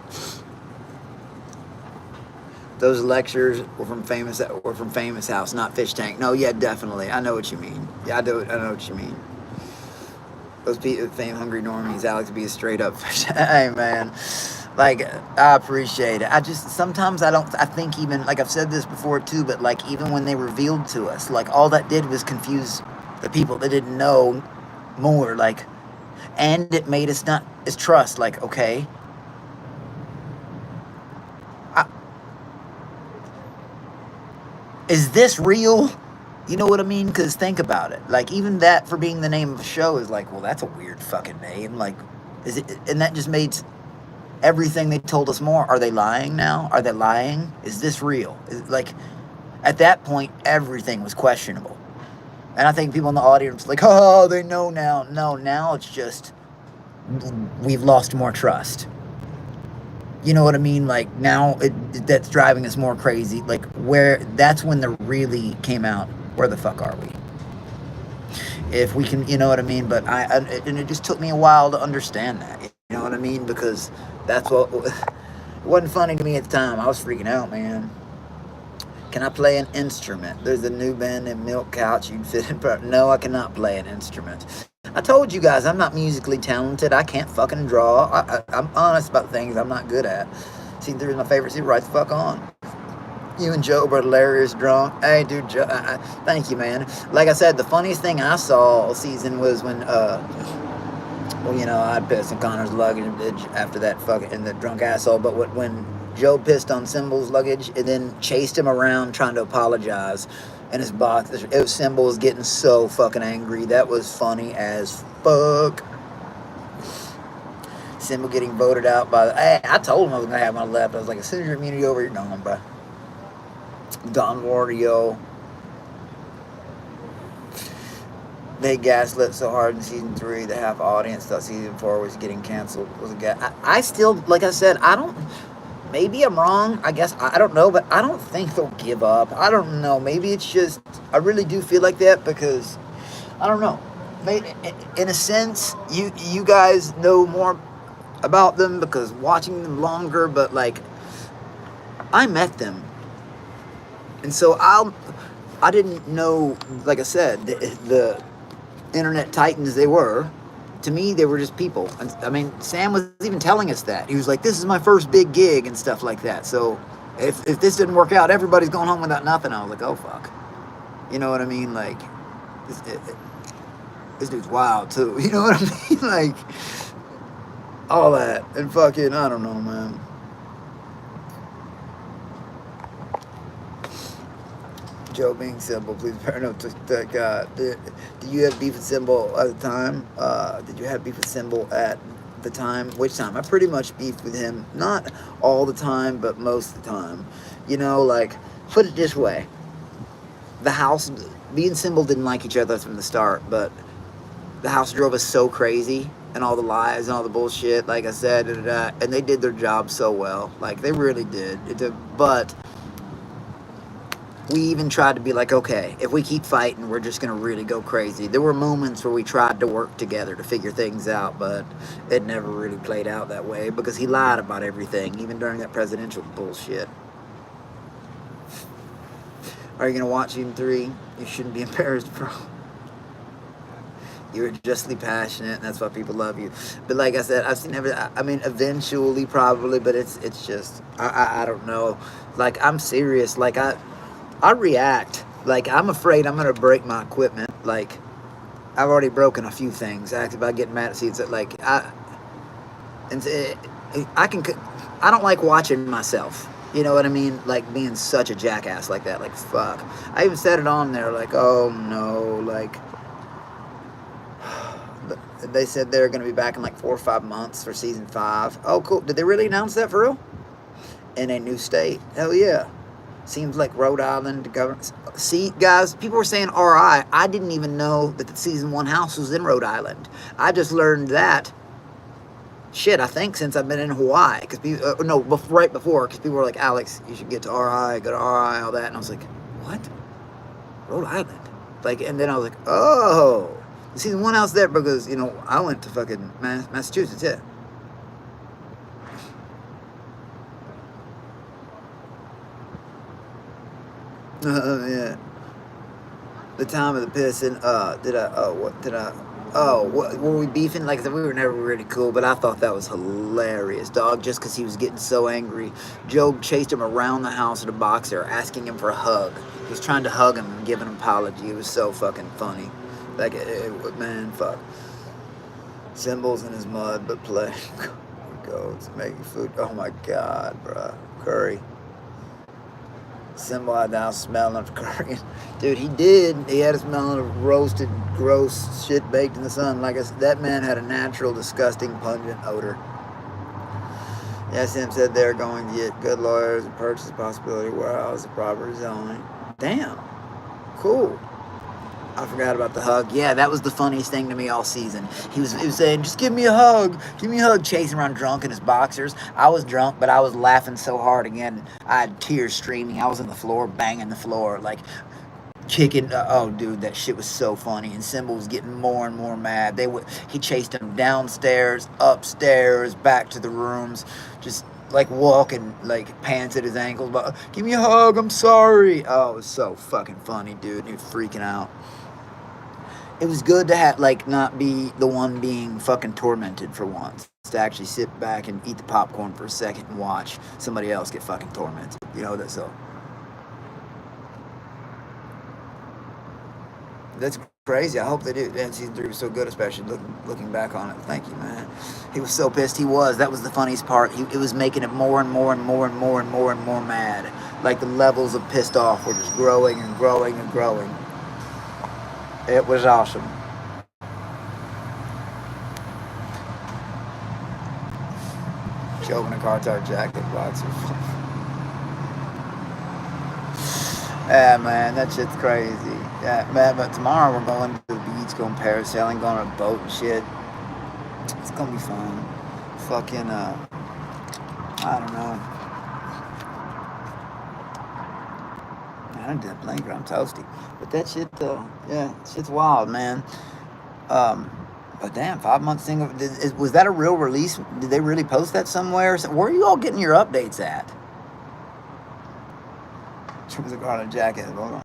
Those lectures were from Famous House, not Fish Tank. No, yeah, definitely. I know what you mean. Yeah, I know what you mean. Those fame hungry normies, Alex be a straight up fish. Hey, man. Like, I appreciate it. Sometimes I think even, like I've said this before too, but like even when they revealed to us, like all that did was confuse the people that didn't know more, like, and it made us not as trust, like, okay, is this real? You know what I mean? Because think about it. Like, even that for being the name of a show is like, well, that's a weird fucking name. Like, is it? And that just made everything they told us more. Are they lying now? Are they lying? Is this real? Like, at that point, everything was questionable. And I think people in the audience like, oh, they know now. No, now it's just, we've lost more trust. You know what I mean? Like, now that's driving us more crazy. Like, that's when the really came out. Where the fuck are we? If we can, you know what I mean? But and it just took me a while to understand that. You know what I mean? Because that's what, it wasn't funny to me at the time. I was freaking out, man. Can I play an instrument? There's a new band in Milk Couch. You'd fit in. No, I cannot play an instrument. I told you guys I'm not musically talented. I can't fucking draw. I'm honest about things I'm not good at. Season 3 is my favorite. See, right the fuck on. You and Joe were hilarious drunk. Hey, dude, Joe, thank you, man. Like I said, the funniest thing I saw all season was when, I pissed on Connor's luggage after that fucking, and the drunk asshole, but when Joe pissed on Symbol's luggage and then chased him around trying to apologize in his box, Symbol was getting so fucking angry. That was funny as fuck. Symbol getting voted out by I told him I was going to have my left. I was like, as soon as your immunity over, you're gone, bro. Don Wario. They gaslit so hard in season 3, the half audience thought season 4 was getting canceled. I still, like I said, maybe I'm wrong. I guess I don't know, but I don't think they'll give up. I don't know. Maybe it's just I really do feel like that because I don't know. In a sense, you guys know more about them because watching them longer. But like, I met them, and so I didn't know. Like I said, the internet titans they were. To me, they were just people. And I mean, Sam was even telling us that. He was like, "This is my first big gig and stuff like that." So if this didn't work out, everybody's going home without nothing. I was like, "Oh fuck," you know what I mean? Like, this dude's wild too. You know what I mean? Like all that and fucking I don't know, man. Joe being simple, please bear note that did you have beef with Symbol at the time? Did you have beef with Symbol at the time? Which time? I pretty much beefed with him, not all the time, but most of the time. You know, like, put it this way. The house, me and Symbol didn't like each other from the start, but the house drove us so crazy and all the lies and all the bullshit, like I said, and they did their job so well. Like, they really did. But we even tried to be like, okay, if we keep fighting, we're just going to really go crazy. There were moments where we tried to work together to figure things out, but it never really played out that way because he lied about everything, even during that presidential bullshit. Are you going to watch Season 3? You shouldn't be embarrassed, bro. You're justly passionate, and that's why people love you. But like I said, I've seen I mean, eventually, probably, but it's just, I don't know. Like, I'm serious. Like, I react. Like, I'm afraid I'm going to break my equipment. Like, I've already broken a few things. Actually, about getting mad at seats. Like, I don't like watching myself. You know what I mean? Like, being such a jackass like that. Like, fuck. I even said it on there. Like, oh, no. Like, they said they're going to be back in like 4 or 5 months for season 5. Oh, cool. Did they really announce that for real? In a new state? Hell yeah. Seems like Rhode Island government. See, guys, people were saying RI. I didn't even know that the season 1 house was in Rhode Island. I just learned that, shit, I think since I've been in Hawaii. Because right before, because people were like, Alex, you should get to RI, go to RI, all that. And I was like, what? Rhode Island? Like, and then I was like, oh. The season 1 house there because, you know, I went to fucking Massachusetts, yeah. Yeah. The time of the pissing. Were we beefing? Like I said, we were never really cool, but I thought that was hilarious, dog, just because he was getting so angry. Joe chased him around the house with a boxer, asking him for a hug. He was trying to hug him and give an apology. It was so fucking funny. Like, man, fuck. Symbols in his mud, but play. Goats, making food. Oh my god, bruh. Curry. Symbol had the house smelling of curry. Dude, he did. He had a smell of roasted, gross shit baked in the sun. Like I said, that man had a natural, disgusting, pungent odor. Yes, Sam said they're going to get good lawyers and purchase possibility warehouse, the proper zoning. Damn. Cool. I forgot about the hug. Yeah, that was the funniest thing to me all season. He was saying, just give me a hug. Give me a hug. Chasing around drunk in his boxers. I was drunk, but I was laughing so hard again. I had tears streaming. I was on the floor, banging the floor, like kicking. Oh, dude, that shit was so funny. And Symbol was getting more and more mad. He chased him downstairs, upstairs, back to the rooms, just like walking, like pants at his ankles. But give me a hug. I'm sorry. Oh, it was so fucking funny, dude. He was freaking out. It was good to have, like, not be the one being fucking tormented for once. To actually sit back and eat the popcorn for a second and watch somebody else get fucking tormented. You know, that's crazy. I hope they do. And season 3 was so good, especially looking back on it. Thank you, man. He was so pissed. He was. That was the funniest part. It was making it more and more and more and more and more and more mad. Like, the levels of pissed off were just growing and growing and growing. It was awesome. Joe in a cartar jacket, boxers. Yeah, man, that shit's crazy. Yeah, man, but tomorrow we're going to the beach, going parasailing, going on a boat and shit. It's gonna be fun. Fucking, I don't know. I done did a blinker. I'm toasty. But that shit, yeah, shit's wild, man. Um, but damn, 5 months single. Was that a real release? Did they really post that somewhere? Where are you all getting your updates at? Was a garlic jacket. Hold on.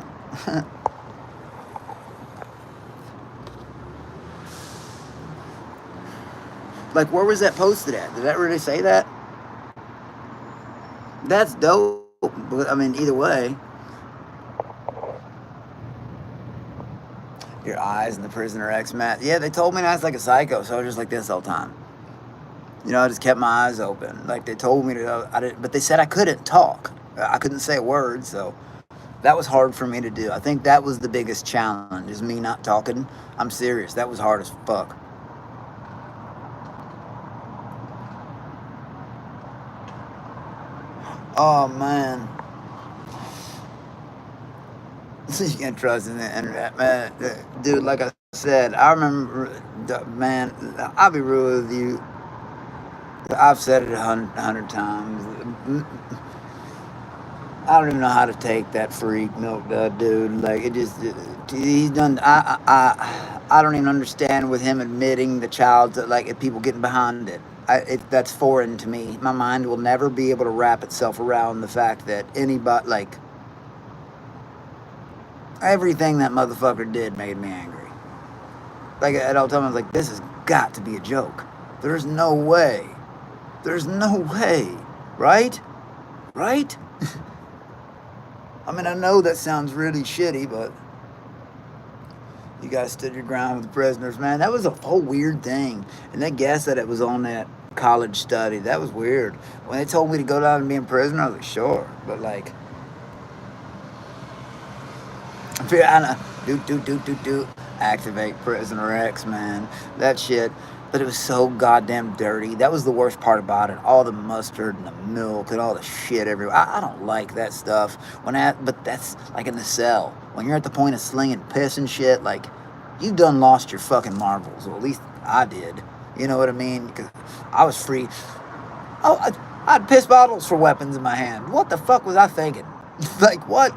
Like, where was that posted at? Did that really say that? That's dope. But I mean, either way, your eyes and the Prisoner X mat. Yeah, they told me I was like a psycho, so I was just like this all the time. You know, I just kept my eyes open. Like they told me to, I didn't, but they said I couldn't talk. I couldn't say a word, so that was hard for me to do. I think that was the biggest challenge, is me not talking. I'm serious. That was hard as fuck. Oh man. You can't trust in the internet, man. Dude, like I said, I remember, man, I'll be real with you. I've said it 100 times. I don't even know how to take that freak milk dud, dude. Like he's done. I don't even understand with him admitting the child, like if people getting behind it. That's foreign to me. My mind will never be able to wrap itself around the fact that anybody, like, everything that motherfucker did made me angry. Like at all times, I was like, this has got to be a joke. There's no way. There's no way, right? Right? I mean, I know that sounds really shitty, but you guys stood your ground with the prisoners, man. That was a whole weird thing. And they guessed that it was on that college study. That was weird. When they told me to go down and be in prison, I was like, sure. But like, do. Activate Prisoner X, man. That shit. But it was so goddamn dirty. That was the worst part about it. All the mustard and the milk and all the shit everywhere. I don't like that stuff. But that's like in the cell. When you're at the point of slinging piss and shit, like, you done lost your fucking marbles. Or at least I did. You know what I mean? Because I was free. Oh, I had piss bottles for weapons in my hand. What the fuck was I thinking? Like, what?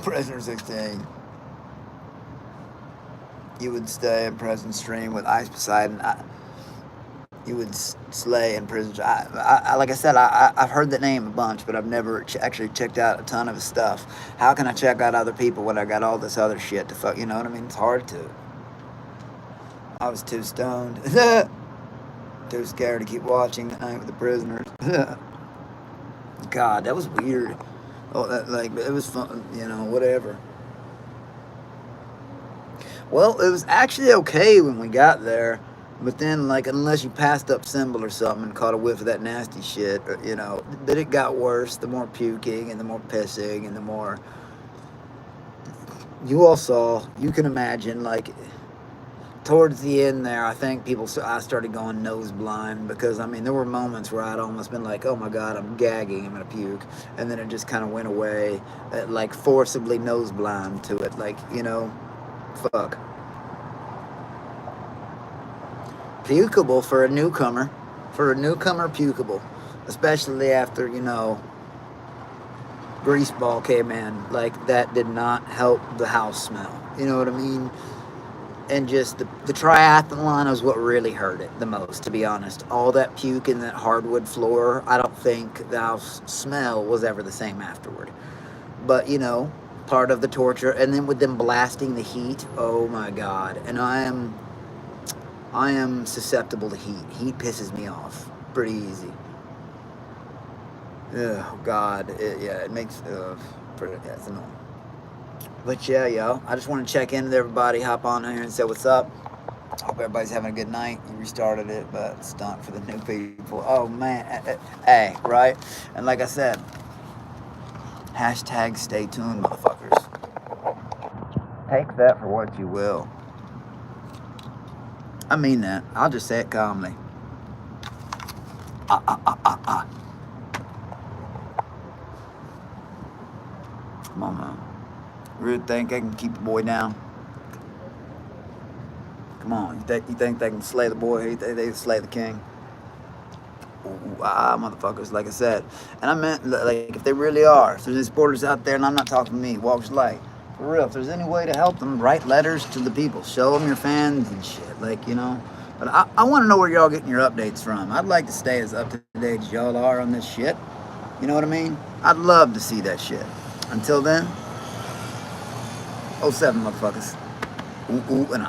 Prisoner 16. You would stay in Prison Stream with Ice Poseidon. You would slay in Prison. Like I said, I've heard the name a bunch, but I've never actually checked out a ton of his stuff. How can I check out other people when I got all this other shit to fuck? You know what I mean? It's hard to. I was too stoned, too scared to keep watching The Night with the Prisoners. God, that was weird. Oh, like it was fun. You know, whatever. Well, it was actually okay when we got there, but then, like, unless you passed up Symbol or something and caught a whiff of that nasty shit, you know, then it got worse. The more puking and the more pissing and the more. You all saw, you can imagine, like, towards the end there, I think I started going nose blind because, I mean, there were moments where I'd almost been like, oh my God, I'm gagging, I'm gonna puke. And then it just kind of went away, like, forcibly nose blind to it, like, you know. Fuck. Pukable for a newcomer. For a newcomer, pukable. Especially after, you know, Greaseball came in. Like, that did not help the house smell. You know what I mean? And just the triathlon is what really hurt it the most, to be honest. All that puke in that hardwood floor, I don't think the house smell was ever the same afterward. But, you know, part of the torture, and then with them blasting the heat, oh my God. And I am susceptible to heat. Heat pisses me off pretty easy. Oh God, it makes it's annoying. But yeah, yo, I just want to check in with everybody, hop on here and say what's up. Hope everybody's having a good night. You restarted it, but it stunk for the new people. Oh man, hey, right? And like I said, hashtag stay tuned, motherfuckers. Take that for what you will. I mean that. I'll just say it calmly. Come on, man. You really think I can keep the boy down? Come on. You think they can slay the boy? You think they can slay the king? Motherfuckers, like I said. And I meant, like, if they really are, if there's any supporters out there, and I'm not talking to me, Walker's Light, for real, if there's any way to help them, write letters to the people, show them your fans and shit, like, you know. But I want to know where y'all getting your updates from. I'd like to stay as up to date as y'all are on this shit. You know what I mean? I'd love to see that shit. Until then, 07 motherfuckers. Ooh, ooh, and